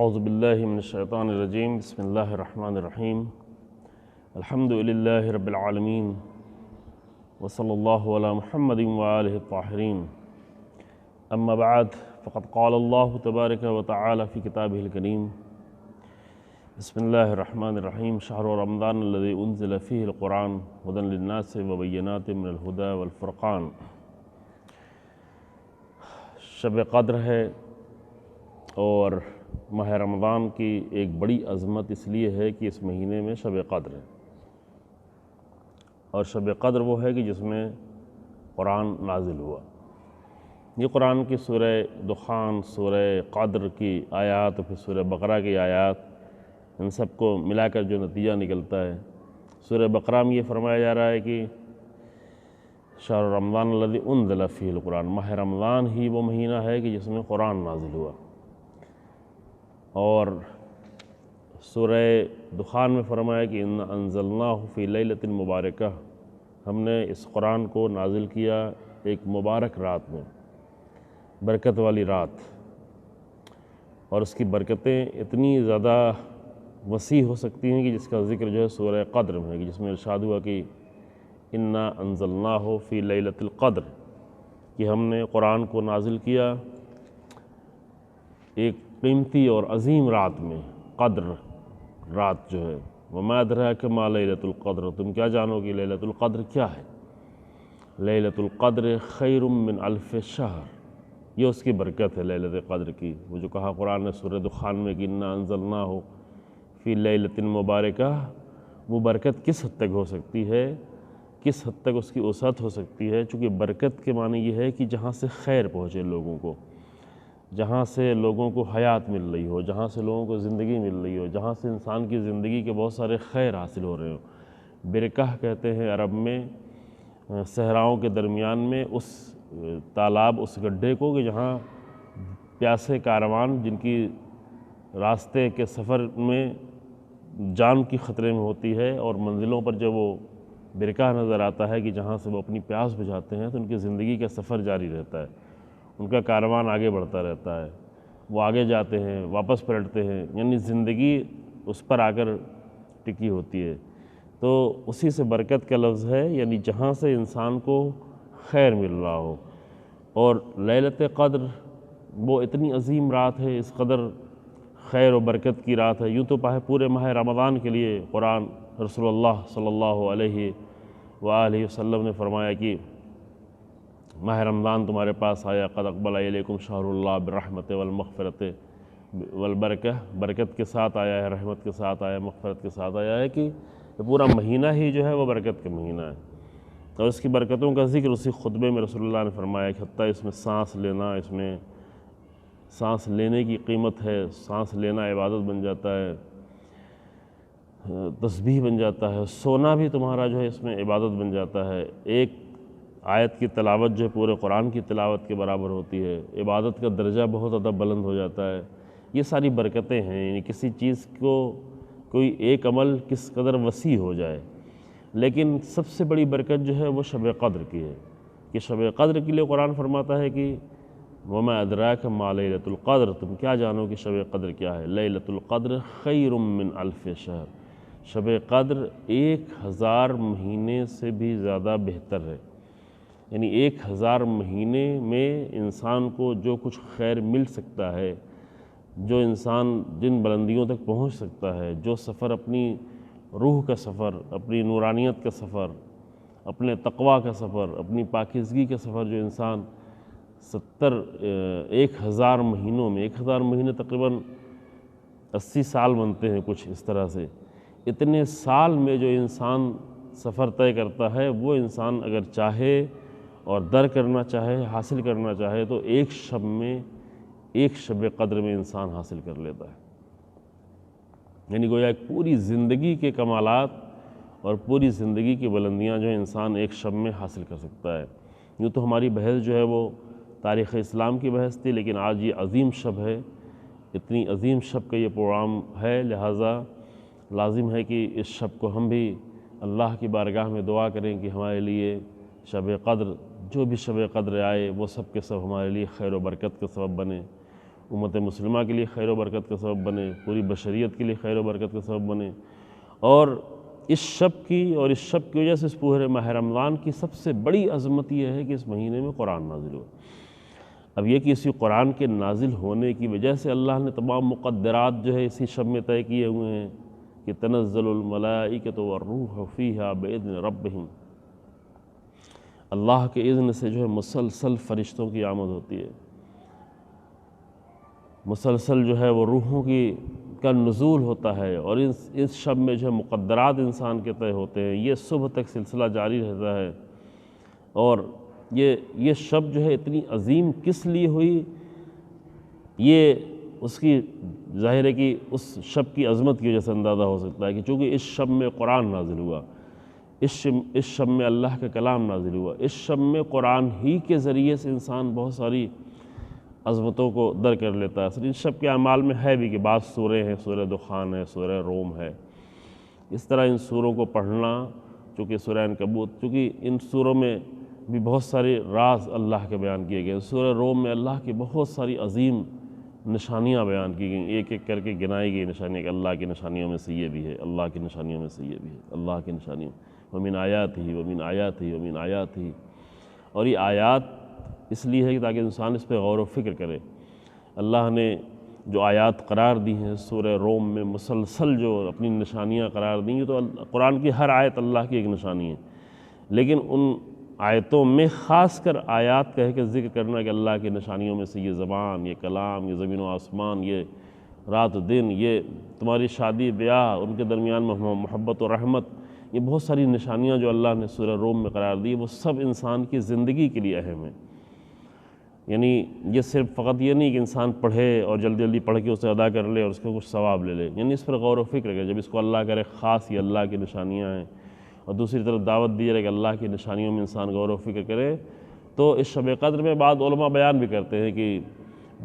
اعوذ باللہ من الشیطان الرجیم بسم اللہ الرحمن الرحیم الحمد للہ رب العالمین وصلی اللہ علی محمد وآلہ الطاہرین اما بعد فقد قال اللہ تبارک وتعالی فی کتابہ الکریم بسم اللہ الرحمن الرحیم شہر رمضان الذی انزل فیہ القرآن ھدی للناس وبینات من الہدی والفرقان۔ شب قدر ہے اور ماہ رمضان کی ایک بڑی عظمت اس لیے ہے کہ اس مہینے میں شب قدر ہے، اور شب قدر وہ ہے کہ جس میں قرآن نازل ہوا۔ یہ قرآن کی سورہ دخان، سورہ قدر کی آیات اور پھر سورہ بقرہ کی آیات، ان سب کو ملا کر جو نتیجہ نکلتا ہے، سورہ بقرہ میں یہ فرمایا جا رہا ہے کہ شہر رمضان الذی انزل فیہ القرآن، ماہ رمضان ہی وہ مہینہ ہے کہ جس میں قرآن نازل ہوا۔ اور سورہ دخان میں فرمایا کہ انا انزلناہ فی لیلۃ مبارکہ، ہم نے اس قرآن کو نازل کیا ایک مبارک رات میں، برکت والی رات، اور اس کی برکتیں اتنی زیادہ وسیع ہو سکتی ہیں کہ جس کا ذکر جو ہے سورہ قدر میں ہے، کہ جس میں ارشاد ہوا کہ انا انزلناہ فی لیلۃ القدر، کہ ہم نے قرآن کو نازل کیا ایک قیمتی اور عظیم رات میں، قدر رات جو ہے۔ وما ادراک ما لیلۃ القدر، تم کیا جانو کہ لیلۃ القدر کیا ہے؟ لیلۃ القدر خیر من الف شہر، یہ اس کی برکت ہے لیلۃ قدر کی۔ وہ جو کہا قرآن نے سورہ دخان میں کہ انا انزلناہ فی لیلۃ مبارکہ، وہ برکت کس حد تک ہو سکتی ہے، کس حد تک اس کی وسعت ہو سکتی ہے؟ چونکہ برکت کے معنی یہ ہے کہ جہاں سے خیر پہنچے لوگوں کو، جہاں سے لوگوں کو حیات مل رہی ہو، جہاں سے لوگوں کو زندگی مل رہی ہو، جہاں سے انسان کی زندگی کے بہت سارے خیر حاصل ہو رہے ہوں۔ برکہ کہتے ہیں عرب میں صحراؤں کے درمیان میں اس تالاب، اس گڈھے کو کہ جہاں پیاسے کاروان جن کی راستے کے سفر میں جان کی خطرے میں ہوتی ہے، اور منزلوں پر جب وہ برکہ نظر آتا ہے کہ جہاں سے وہ اپنی پیاس بجھاتے ہیں، تو ان کی زندگی کا سفر جاری رہتا ہے، ان کا کاروان آگے بڑھتا رہتا ہے، وہ آگے جاتے ہیں، واپس پلٹتے ہیں، یعنی زندگی اس پر آ کر ٹکی ہوتی ہے۔ تو اسی سے برکت کا لفظ ہے، یعنی جہاں سے انسان کو خیر مل رہا ہو۔ اور لیلۃ قدر وہ اتنی عظیم رات ہے، اس قدر خیر و برکت کی رات ہے۔ یوں تو پورے ماہ رمضان کے لیے قرآن رسول اللہ صلی اللہ علیہ وآلہ وسلم نے فرمایا کہ ماہ رمضان تمہارے پاس آیا، قد اقبل الیکم شہر اللہ بالرحمت والمغفرت والبرکہ، برکت کے ساتھ آیا ہے، رحمت کے ساتھ آیا ہے، مغفرت کے ساتھ آیا ہے، کہ یہ پورا مہینہ ہی جو ہے وہ برکت کا مہینہ ہے۔ اور اس کی برکتوں کا ذکر اسی خطبے میں رسول اللہ نے فرمایا کہ حتیٰ اس میں سانس لینا، اس میں سانس لینے کی قیمت ہے، سانس لینا عبادت بن جاتا ہے، تسبیح بن جاتا ہے، سونا بھی تمہارا جو ہے اس میں عبادت بن جاتا ہے۔ ایک آیت کی تلاوت جو ہے پورے قرآن کی تلاوت کے برابر ہوتی ہے، عبادت کا درجہ بہت زیادہ بلند ہو جاتا ہے۔ یہ ساری برکتیں ہیں، یعنی کسی چیز کو کوئی ایک عمل کس قدر وسیع ہو جائے، لیکن سب سے بڑی برکت جو ہے وہ شب قدر کی ہے، کہ شب قدر کے لیے قرآن فرماتا ہے کہ وما ادراک ما لیلۃ القدر، تم کیا جانو کہ شب قدر کیا ہے؟ لیلۃ القدر خیر من الف شہر، شب قدر 1000 مہینے سے بھی زیادہ بہتر ہے۔ یعنی 1000 مہینے میں انسان کو جو کچھ خیر مل سکتا ہے، جو انسان جن بلندیوں تک پہنچ سکتا ہے، جو سفر اپنی روح کا سفر، اپنی نورانیت کا سفر، اپنے تقویٰ کا سفر، اپنی پاکیزگی کا سفر، جو انسان 1000 مہینوں میں، 1000 مہینے تقریباً 80 سال بنتے ہیں کچھ اس طرح سے، اتنے سال میں جو انسان سفر طے کرتا ہے، وہ انسان اگر چاہے اور در کرنا چاہے، حاصل کرنا چاہے، تو ایک شب میں، ایک شب قدر میں انسان حاصل کر لیتا ہے۔ یعنی گویا ایک پوری زندگی کے کمالات اور پوری زندگی کی بلندیاں جو انسان ایک شب میں حاصل کر سکتا ہے۔ یوں تو ہماری بحث جو ہے وہ تاریخ اسلام کی بحث تھی، لیکن آج یہ عظیم شب ہے، اتنی عظیم شب کا یہ پروگرام ہے، لہٰذا لازم ہے کہ اس شب کو ہم بھی اللہ کی بارگاہ میں دعا کریں کہ ہمارے لیے شب قدر، جو بھی شب قدر آئے وہ سب کے سب ہمارے لیے خیر و برکت کا سبب بنے، امت مسلمہ کے لیے خیر و برکت کا سبب بنے، پوری بشریت کے لیے خیر و برکت کا سبب بنے۔ اور اس شب کی وجہ سے اس پورے ماہ رمضان کی سب سے بڑی عظمت یہ ہے کہ اس مہینے میں قرآن نازل ہوا۔ اب یہ کہ اسی قرآن کے نازل ہونے کی وجہ سے اللہ نے تمام مقدرات جو ہے اسی شب میں طے کیے ہوئے ہیں کہ تنزل الملائکۃ والروح فیہا بإذن ربہم، اللہ کے اذن سے جو ہے مسلسل فرشتوں کی آمد ہوتی ہے، مسلسل جو ہے وہ روحوں کا نزول ہوتا ہے، اور اس شب میں جو ہے مقدرات انسان کے طے ہوتے ہیں۔ یہ صبح تک سلسلہ جاری رہتا ہے۔ اور یہ شب جو ہے اتنی عظیم کس لیے ہوئی، یہ اس کی ظاہر ہے کہ اس شب کی عظمت کی وجہ سے اندازہ ہو سکتا ہے کہ چونکہ اس شب میں قرآن نازل ہوا، اس شب میں اللہ کا کلام نازل ہوا، اس شب میں قرآن ہی کے ذریعے سے انسان بہت ساری عظمتوں کو در کر لیتا ہے۔ اس شب کے اعمال میں ہے بھی کہ بعض سورے ہیں، سورہ دخان ہے، سورہ روم ہے، اس طرح ان سوروں کو پڑھنا، چونکہ سورہ عنکبوت، چونکہ ان سوروں میں بھی بہت سارے راز اللہ کے بیان کیے گئے۔ سورہ روم میں اللہ کی بہت ساری عظیم نشانیاں بیان کی گئیں، ایک ایک کر کے گنائی گئی نشانیاں کہ اللہ کی نشانیوں میں سے یہ بھی ہے، اللہ کی نشانیوں میں سے یہ بھی ہے، اللہ کی نشانیوں ومن آیاتہ ومن آیاتہ ومن آیاتہ۔ اور یہ آیات اس لیے ہے کہ تاکہ انسان اس پہ غور و فکر کرے۔ اللہ نے جو آیات قرار دی ہیں سورہ روم میں، مسلسل جو اپنی نشانیاں قرار دیں گی، تو قرآن کی ہر آیت اللہ کی ایک نشانی ہے، لیکن ان آیتوں میں خاص کر آیات کہہ کے ذکر کرنا کہ اللہ کی نشانیوں میں سے یہ زبان، یہ کلام، یہ زمین و آسمان، یہ رات و دن، یہ تمہاری شادی بیاہ، ان کے درمیان محبت و رحمت، یہ بہت ساری نشانیاں جو اللہ نے سورہ روم میں قرار دی، وہ سب انسان کی زندگی کے لیے اہم ہیں۔ یعنی یہ صرف فقط یہ نہیں کہ انسان پڑھے اور جلدی جلدی پڑھ کے اسے ادا کر لے اور اس کو کچھ ثواب لے لے، یعنی اس پر غور و فکر کرے، جب اس کو اللہ کرے خاص یہ اللہ کی نشانیاں ہیں، اور دوسری طرف دعوت دی جائے کہ اللہ کی نشانیوں میں انسان غور و فکر کرے، تو اس شب قدر میں بعض علماء بیان بھی کرتے ہیں کہ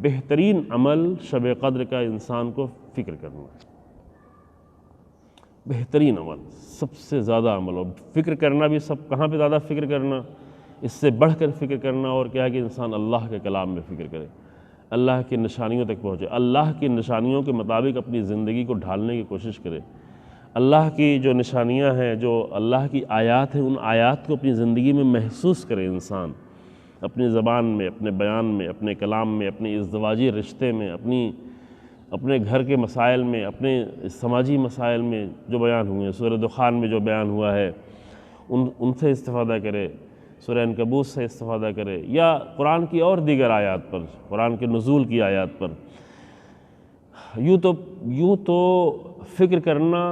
بہترین عمل شب قدر کا انسان کو فکر کرنا ہے، بہترین عمل، سب سے زیادہ عمل، اور فکر کرنا بھی سب کہاں پہ زیادہ فکر کرنا، اس سے بڑھ کر فکر کرنا اور کیا ہے کہ انسان اللہ کے کلام میں فکر کرے، اللہ کی نشانیوں تک پہنچے، اللہ کی نشانیوں کے مطابق اپنی زندگی کو ڈھالنے کی کوشش کرے۔ اللہ کی جو نشانیاں ہیں، جو اللہ کی آیات ہیں، ان آیات کو اپنی زندگی میں محسوس کرے انسان، اپنی زبان میں، اپنے بیان میں، اپنے کلام میں، اپنے ازدواجی رشتے میں، اپنے گھر کے مسائل میں، اپنے سماجی مسائل میں جو بیان ہوئے ہیں، سورہ دخان میں جو بیان ہوا ہے ان سے استفادہ کرے، سورہ عنکبوت سے استفادہ کرے، یا قرآن کی اور دیگر آیات پر، قرآن کے نزول کی آیات پر۔ یوں تو فکر کرنا،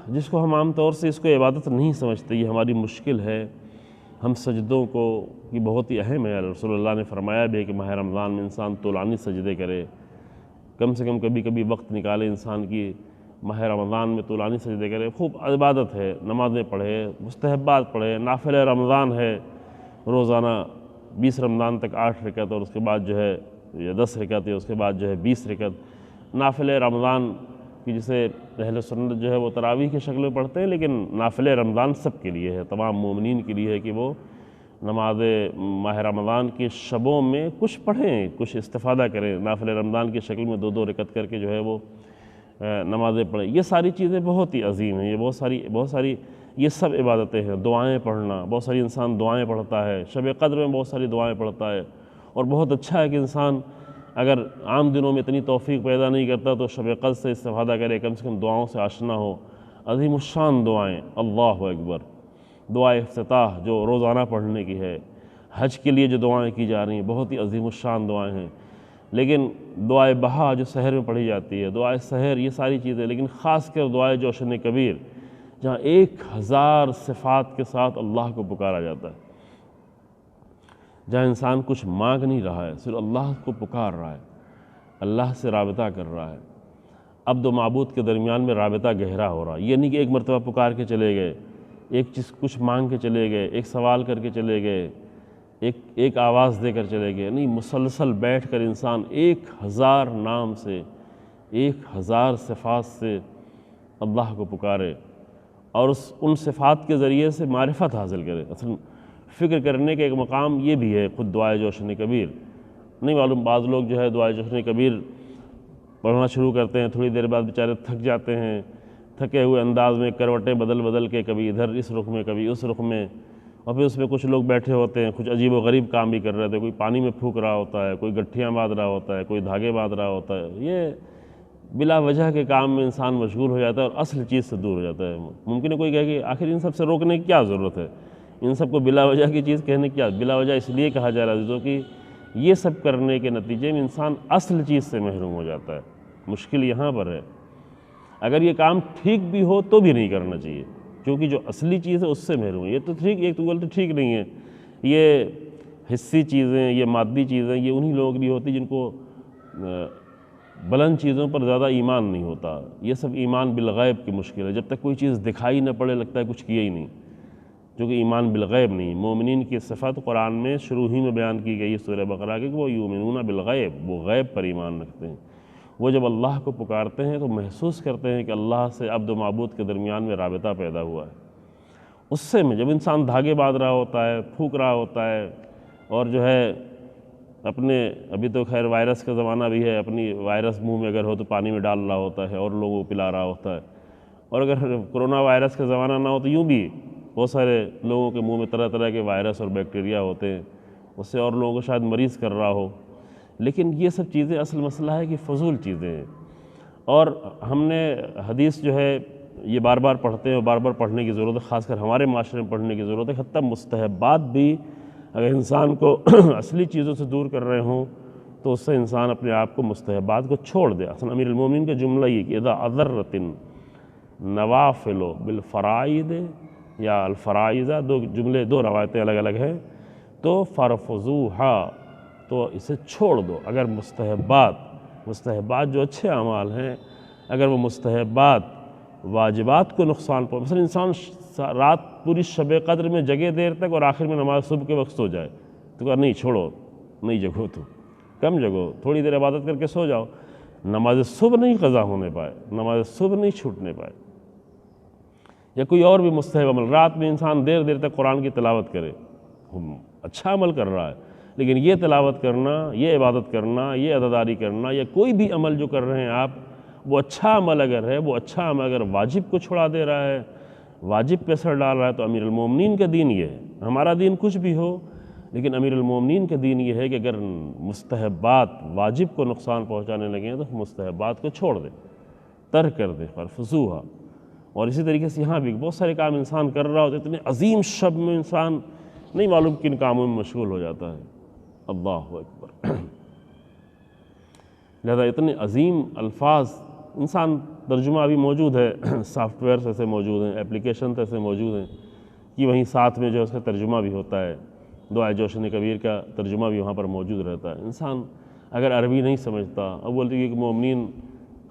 جس کو ہم عام طور سے اس کو عبادت نہیں سمجھتے، یہ ہماری مشکل ہے۔ ہم سجدوں کو یہ بہت ہی اہم ہے، رسول اللہ نے فرمایا بھی ہے کہ ماہ رمضان میں انسان طولانی سجدے کرے، کم سے کم کبھی کبھی وقت نکالے انسان کی ماہ رمضان میں طولانی سجدے کرے، خوب عبادت ہے، نمازیں پڑھے، مستحبات پڑھے، نافل رمضان ہے، روزانہ 20 رمضان تک 8 رکعت، اور اس کے بعد جو ہے 10 رکعت، اس کے بعد جو ہے 20 رکعت نافل رمضان کی، جسے اہل سنت جو ہے وہ تراویح کی شکل میں پڑھتے ہیں، لیکن نافل رمضان سب کے لیے ہے، تمام مومنین کے لیے ہے کہ وہ نماز ماہ رمضان کی شبوں میں کچھ پڑھیں، کچھ استفادہ کریں، نافل رمضان کی شکل میں 2 رکعت کر کے جو ہے وہ نمازیں پڑھیں۔ یہ ساری چیزیں بہت ہی عظیم ہیں، یہ بہت ساری یہ سب عبادتیں ہیں۔ دعائیں پڑھنا، بہت ساری انسان دعائیں پڑھتا ہے، شب قدر میں بہت ساری دعائیں پڑھتا ہے، اور بہت اچھا ہے کہ انسان اگر عام دنوں میں اتنی توفیق پیدا نہیں کرتا تو شب قدر سے استفادہ کرے، کم سے کم دعاؤں سے آشنا ہو۔ عظیم الشان دعائیں، اللہ اکبر، دعائے افتتاح جو روزانہ پڑھنے کی ہے، حج کے لیے جو دعائیں کی جا رہی ہیں بہت ہی عظیم الشان دعائیں ہیں، لیکن دعائے بہا جو سحر میں پڑھی جاتی ہے، دعائے سحر، یہ ساری چیزیں، لیکن خاص کر دعائے جوشن کبیر، جہاں 1000 صفات کے ساتھ اللہ کو پکارا جاتا ہے، جہاں انسان کچھ مانگ نہیں رہا ہے، صرف اللہ کو پکار رہا ہے، اللہ سے رابطہ کر رہا ہے، عبد و معبود کے درمیان میں رابطہ گہرا ہو رہا ہے۔ یہ نہیں کہ ایک مرتبہ پکار کے چلے گئے، ایک چیز کچھ مانگ کے چلے گئے، ایک سوال کر کے چلے گئے، ایک آواز دے کر چلے گئے، نہیں، مسلسل بیٹھ کر انسان 1000 نام سے، 1000 صفات سے اللہ کو پکارے، اور ان صفات کے ذریعے سے معرفت حاصل کرے۔ اصل فکر کرنے کے ایک مقام یہ بھی ہے، خود دعائے جوشن کبیر۔ نہیں معلوم بعض لوگ جو ہے دعائے جوشن کبیر پڑھنا شروع کرتے ہیں، تھوڑی دیر بعد بیچارے تھک جاتے ہیں، تھکے ہوئے انداز میں کروٹیں بدل بدل کے کبھی ادھر اس رخ میں کبھی اس رخ میں، اور پھر اس میں کچھ لوگ بیٹھے ہوتے ہیں، کچھ عجیب و غریب کام بھی کر رہے تھے، کوئی پانی میں پھونک رہا ہوتا ہے، کوئی گٹھیاں باندھ رہا ہوتا ہے، کوئی دھاگے باندھ رہا ہوتا ہے۔ یہ بلا وجہ کے کام میں انسان مشغول ہو جاتا ہے اور اصل چیز سے دور ہو جاتا ہے۔ ممکن ہے کوئی کہے کہ آخر ان سب سے روکنے کی کیا ضرورت ہے، ان سب کو بلا وجہ کی چیز کہنے کی کیا، بلا وجہ اس لیے کہا جا رہا ہے عزیزوں کہ یہ سب کرنے کے نتیجے میں انسان اصل چیز سے محروم ہو جاتا ہے۔ مشکل یہاں پر ہے، اگر یہ کام ٹھیک بھی ہو تو بھی نہیں کرنا چاہیے، کیونکہ جو اصلی چیز ہے اس سے محروم ہے۔ یہ تو ٹھیک، ایک تو بولتے ٹھیک نہیں ہے، یہ حصی چیزیں، یہ مادی چیزیں، یہ انہی لوگوں کے لیے ہوتی جن کو بلند چیزوں پر زیادہ ایمان نہیں ہوتا۔ یہ سب ایمان بالغیب کی مشکل ہے، جب تک کوئی چیز دکھائی نہ پڑے لگتا ہے کچھ کیا ہی نہیں، کیونکہ ایمان بالغیب نہیں۔ مومنین کی صفت قرآن میں شروع ہی میں بیان کی گئی سورہ بقرہ کہ وہ یؤمنون بالغیب، وہ غیب پر ایمان رکھتے ہیں۔ وہ جب اللہ کو پکارتے ہیں تو محسوس کرتے ہیں کہ اللہ سے عبد و معبود کے درمیان میں رابطہ پیدا ہوا ہے۔ اس سے میں جب انسان دھاگے باندھ رہا ہوتا ہے، پھونک رہا ہوتا ہے، اور جو ہے اپنے، ابھی تو خیر وائرس کا زمانہ بھی ہے، اپنی وائرس منہ میں اگر ہو تو پانی میں ڈال رہا ہوتا ہے اور لوگوں کو پلا رہا ہوتا ہے، اور اگر کرونا وائرس کا زمانہ نہ ہو تو یوں بھی بہت سارے لوگوں کے منہ میں طرح طرح کے وائرس اور بیکٹیریا ہوتے ہیں، اس سے اور لوگوں کو شاید مریض کر رہا ہو۔ لیکن یہ سب چیزیں اصل مسئلہ ہے کہ فضول چیزیں ہیں، اور ہم نے حدیث جو ہے یہ بار بار پڑھتے ہیں اور بار بار پڑھنے کی ضرورت ہے، خاص کر ہمارے معاشرے میں پڑھنے کی ضرورت ہے۔ حتیٰ مستحبات بھی اگر انسان کو اصلی چیزوں سے دور کر رہے ہوں تو اس سے انسان اپنے آپ کو مستحبات کو چھوڑ دے۔ اصلا امیر المومنین کا جملہ یہ کہ اذا اضرت النوافل بالفرائض یا الفرائض، دو جملے، دو روایتیں الگ الگ ہیں، تو فرفضوہا، تو اسے چھوڑ دو۔ اگر مستحبات جو اچھے اعمال ہیں، اگر وہ مستحبات واجبات کو نقصان پہنچے، مثلا انسان رات پوری شب قدر میں جگے دیر تک اور آخر میں نماز صبح کے وقت سو جائے، تو کہا نہیں چھوڑو، نہیں جگو، تو کم جگو، تھوڑی دیر عبادت کر کے سو جاؤ۔ نماز صبح نہیں قضا ہونے پائے، نماز صبح نہیں چھوٹنے پائے، یا کوئی اور بھی مستحب عمل، رات میں انسان دیر دیر تک قرآن کی تلاوت کرے، اچھا عمل کر رہا ہے، لیکن یہ تلاوت کرنا، یہ عبادت کرنا، یہ عزاداری کرنا، یا کوئی بھی عمل جو کر رہے ہیں آپ، وہ اچھا عمل اگر ہے، وہ اچھا عمل اگر واجب کو چھڑا دے رہا ہے، واجب پہ اثر ڈال رہا ہے، تو امیر المومنین کا دین یہ ہے۔ ہمارا دین کچھ بھی ہو، لیکن امیر المومنین کا دین یہ ہے کہ اگر مستحبات واجب کو نقصان پہنچانے لگے ہیں تو مستحبات کو چھوڑ دیں، ترک کر دیں، فرفضوہا۔ اور اسی طریقے سے یہاں بھی بہت سارے کام انسان کر رہا ہوتا ہے، اتنے عظیم شب میں انسان نہیں معلوم کن کاموں میں مشغول ہو جاتا ہے۔ اللہ اکبر۔ لہذا اتنے عظیم الفاظ، انسان ترجمہ ابھی موجود ہے، سافٹ ویئرس ایسے موجود ہیں، اپلیکیشنز ایسے موجود ہیں کہ وہیں ساتھ میں جو ہے اس کا ترجمہ بھی ہوتا ہے، دعائے جوشن کبیر کا ترجمہ بھی وہاں پر موجود رہتا ہے۔ انسان اگر عربی نہیں سمجھتا، اب بولتے ہیں کہ مومنین،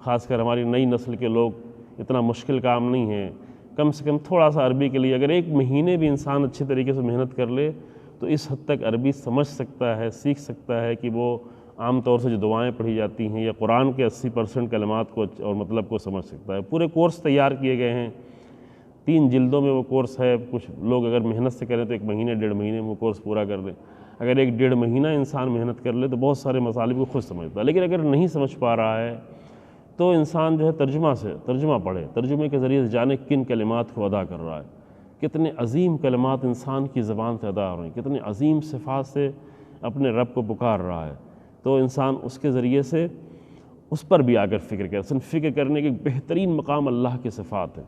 خاص کر ہماری نئی نسل کے لوگ، اتنا مشکل کام نہیں ہے، کم سے کم تھوڑا سا عربی کے لیے اگر ایک مہینے بھی انسان اچھے طریقے سے محنت کر لے تو اس حد تک عربی سمجھ سکتا ہے، سیکھ سکتا ہے کہ وہ عام طور سے جو دعائیں پڑھی جاتی ہیں یا قرآن کے 80% کلمات کو اور مطلب کو سمجھ سکتا ہے۔ پورے کورس تیار کیے گئے ہیں، 3 جلدوں میں وہ کورس ہے، کچھ لوگ اگر محنت سے کریں تو 1 مہینے 1.5 مہینے میں وہ کورس پورا کر دیں۔ اگر 1.5 مہینہ انسان محنت کر لے تو بہت سارے مطالب کو خود سمجھتا ہے، لیکن اگر نہیں سمجھ پا رہا ہے تو انسان جو ہے ترجمہ پڑھے، ترجمے کے ذریعے سے جانے کن کلمات کو ادا کر رہا ہے، کتنے عظیم کلمات انسان کی زبان سے ادا ہو رہے ہیں، کتنے عظیم صفات سے اپنے رب کو پکار رہا ہے، تو انسان اس کے ذریعے سے اس پر بھی آ کر فکر کرے۔ اصل فکر کرنے کے بہترین مقام اللہ کے صفات ہیں،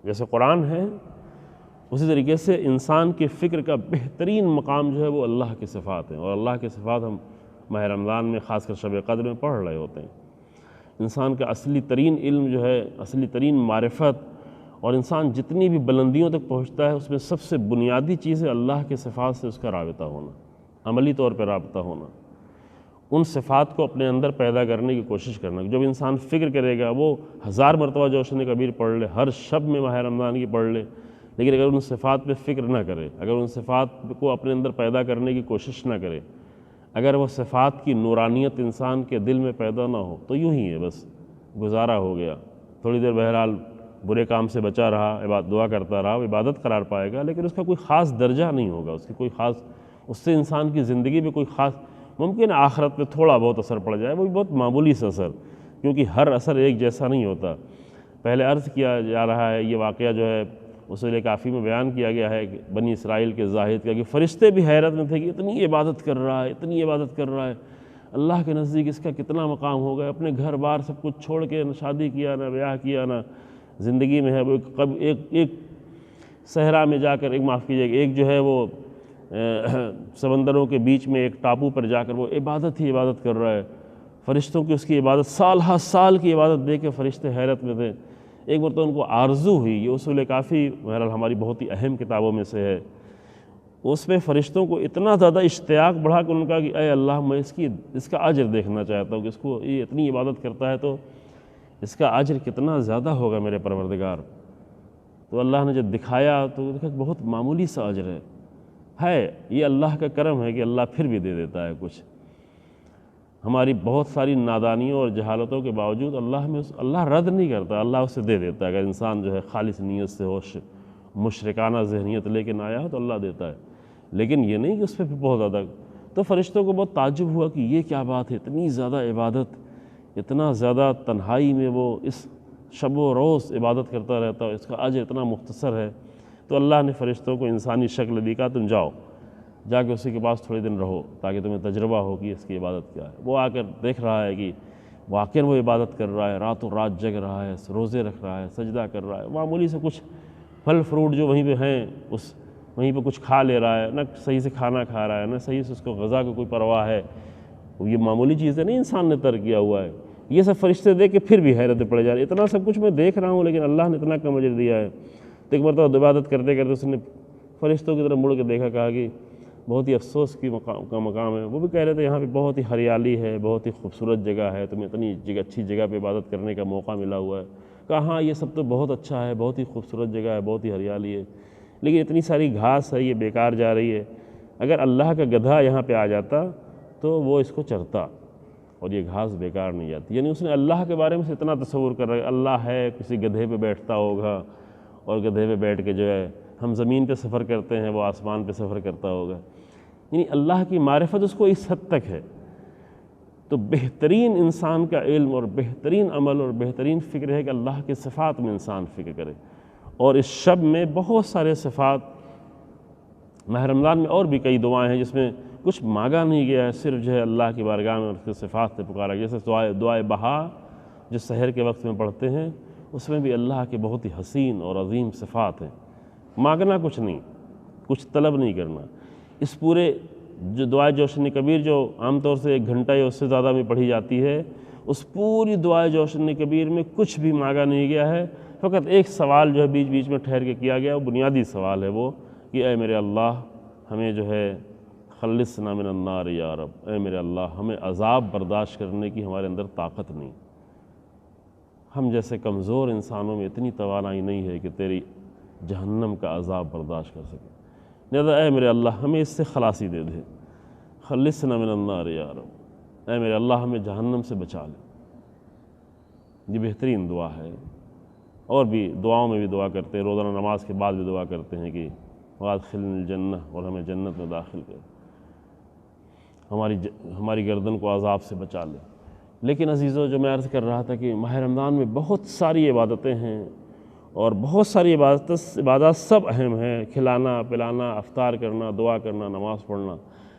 جیسے قرآن ہے اسی طریقے سے انسان کے فکر کا بہترین مقام جو ہے وہ اللہ کے صفات ہیں، اور اللہ کے صفات ہم ماہ رمضان میں خاص کر شب قدر میں پڑھ رہے ہوتے ہیں۔ انسان کا اصلی ترین علم جو ہے، اصلی ترین معرفت، اور انسان جتنی بھی بلندیوں تک پہنچتا ہے اس میں سب سے بنیادی چیز ہے اللہ کے صفات سے اس کا رابطہ ہونا، عملی طور پہ رابطہ ہونا، ان صفات کو اپنے اندر پیدا کرنے کی کوشش کرنا۔ جب انسان فکر کرے گا، وہ 1000 مرتبہ جوشن کبیر پڑھ لے، ہر شب میں ماہ رمضان کی پڑھ لے، لیکن اگر ان صفات پہ فکر نہ کرے، اگر ان صفات کو اپنے اندر پیدا کرنے کی کوشش نہ کرے، اگر وہ صفات کی نورانیت انسان کے دل میں پیدا نہ ہو تو یوں ہی ہے، بس گزارا ہو گیا، تھوڑی دیر بہرحال برے کام سے بچا رہا، دعا کرتا رہا، وہ عبادت قرار پائے گا، لیکن اس کا کوئی خاص درجہ نہیں ہوگا، اس کی کوئی خاص، اس سے انسان کی زندگی میں کوئی خاص ممکن ہے آخرت پہ تھوڑا بہت اثر پڑ جائے، وہ بھی بہت معمولی سا اثر، کیونکہ ہر اثر ایک جیسا نہیں ہوتا۔ پہلے عرض کیا جا رہا ہے، یہ واقعہ جو ہے اصول کافی میں بیان کیا گیا ہے کہ بنی اسرائیل کے زاہد کا، کہ فرشتے بھی حیرت میں تھے کہ اتنی عبادت کر رہا ہے، اتنی عبادت کر رہا ہے، اللہ کے نزدیک اس کا کتنا مقام ہوگا، اپنے گھر بار سب کچھ چھوڑ کے نہ شادی کیا نہ بیاہ کیا نہ زندگی میں ہے، وہ ایک صحرا میں جا کر، معاف کیجیے، ایک جو ہے وہ سمندروں کے بیچ میں ایک ٹاپو پر جا کر وہ عبادت ہی عبادت کر رہا ہے۔ فرشتوں کی اس کی عبادت، سال ہا سال کی عبادت دیکھ کے فرشتے حیرت میں تھے۔ ایک مرتبہ ان کو آرزو ہوئی، یہ اصول کافی بہرحال ہماری بہت ہی اہم کتابوں میں سے ہے، اس میں فرشتوں کو اتنا زیادہ اشتیاق بڑھا کہ ان کا کہ اے اللہ میں اس کا اجر دیکھنا چاہتا ہوں، کہ اس کو یہ اتنی عبادت کرتا ہے تو اس کا اجر کتنا زیادہ ہوگا میرے پروردگار۔ تو اللہ نے جب دکھایا تو دیکھا بہت معمولی سا اجر ہے، یہ اللہ کا کرم ہے کہ اللہ پھر بھی دے دیتا ہے کچھ۔ ہماری بہت ساری نادانیوں اور جہالتوں کے باوجود اللہ رد نہیں کرتا، اللہ اسے دے دیتا ہے۔ اگر انسان جو ہے خالص نیت سے ہو، مشرکانہ ذہنیت لے کے نہ آیا ہو تو اللہ دیتا ہے، لیکن یہ نہیں کہ اس پہ بہت زیادہ۔ تو فرشتوں کو بہت تعجب ہوا کہ یہ کیا بات ہے، اتنی زیادہ عبادت، اتنا زیادہ تنہائی میں وہ اس شب و روز عبادت کرتا رہتا ہے، اس کا اجر اتنا مختصر ہے۔ تو اللہ نے فرشتوں کو انسانی شکل دی، کہا تم جاؤ، جا کے اسی کے پاس تھوڑے دن رہو تاکہ تمہیں تجربہ ہو کہ اس کی عبادت کیا ہے۔ وہ آ کر دیکھ رہا ہے کہ واقعاً وہ عبادت کر رہا ہے، راتوں رات جگ رہا ہے، روزے رکھ رہا ہے، سجدہ کر رہا ہے، معمولی سے کچھ پھل فروٹ جو وہیں پہ ہیں وہیں پہ کچھ کھا لے رہا ہے، نہ صحیح سے کھانا کھا رہا ہے، نہ صحیح سے اس کو غذا کو کوئی پرواہ ہے۔ یہ معمولی چیزیں نہیں انسان نے ترک کیا ہوا ہے، یہ سب فرشتے دیکھ کے پھر بھی حیرت پڑے جا رہے، اتنا سب کچھ میں دیکھ رہا ہوں لیکن اللہ نے اتنا کم اجر دیا ہے۔ تو ایک مرتبہ عبادت کرتے کرتے اس نے فرشتوں کی طرف مڑ کے دیکھا، کہا کہ بہت ہی افسوس کا مقام ہے۔ وہ بھی کہہ رہے تھے یہاں پہ بہت ہی ہریالی ہے، بہت ہی خوبصورت جگہ ہے، تمہیں اتنی اچھی جگہ پہ عبادت کرنے کا موقع ملا ہوا ہے۔ کہا ہاں یہ سب تو بہت اچھا ہے، بہت ہی خوبصورت جگہ ہے، بہت ہی ہریالی ہے، لیکن اتنی ساری گھاس ہے، یہ بیکار جا رہی ہے۔ اگر اللہ کا گدھا یہاں پہ آ جاتا تو وہ اس کو چرتا اور یہ گھاس بیکار نہیں جاتی۔ یعنی اس نے اللہ کے بارے میں سے اتنا تصور کر رہا ہے، اللہ ہے، کسی گدھے پہ بیٹھتا ہوگا اور گدھے پہ بیٹھ کے جو ہے ہم زمین پہ سفر کرتے ہیں، وہ آسمان پہ سفر کرتا ہوگا۔ یعنی اللہ کی معرفت اس کو اس حد تک ہے۔ تو بہترین انسان کا علم اور بہترین عمل اور بہترین فکر ہے کہ اللہ کے صفات میں انسان فکر کرے، اور اس شب میں بہت سارے صفات، ماہ رمضان میں اور بھی کئی دعائیں ہیں جس میں کچھ مانگا نہیں گیا ہے، صرف جو ہے اللہ کی بارگاہ میں اس کے صفات سے پکارا گیا، جیسے دعائے بہا جو سحر کے وقت میں پڑھتے ہیں، اس میں بھی اللہ کے بہت ہی حسین اور عظیم صفات ہیں۔ مانگنا کچھ نہیں، کچھ طلب نہیں کرنا۔ اس پورے جو دعائے جوشن کبیر جو عام طور سے 1 گھنٹہ یا اس سے زیادہ میں پڑھی جاتی ہے، اس پوری دعائے جوشن کبیر میں کچھ بھی مانگا نہیں گیا ہے، فقط ایک سوال جو ہے بیچ بیچ میں ٹھہر کے کیا گیا، وہ بنیادی سوال ہے، وہ کہ اے میرے اللہ ہمیں جو ہے خلصنا من النار یا رب، اے میرے اللہ ہمیں عذاب برداشت کرنے کی ہمارے اندر طاقت نہیں، ہم جیسے کمزور انسانوں میں اتنی توانائی نہیں ہے کہ تیری جہنم کا عذاب برداشت کر سکے، لہذا اے میرے اللہ ہمیں اس سے خلاصی دے دے، خلصنا من النار یا رب، اے میرے اللہ ہمیں جہنم سے بچا لے۔ یہ بہترین دعا ہے، اور بھی دعاؤں میں بھی دعا کرتے ہیں، روزانہ نماز کے بعد بھی دعا کرتے ہیں کہ وادخلنی الجنہ، اور ہمیں جنت میں داخل کر، ہماری گردن کو عذاب سے بچا لے۔ لیکن عزیزو، جو میں عرض کر رہا تھا کہ ماہ رمضان میں بہت ساری عبادتیں ہیں، اور بہت ساری عبادات سب اہم ہیں، کھلانا پلانا، افطار کرنا، دعا کرنا، نماز پڑھنا،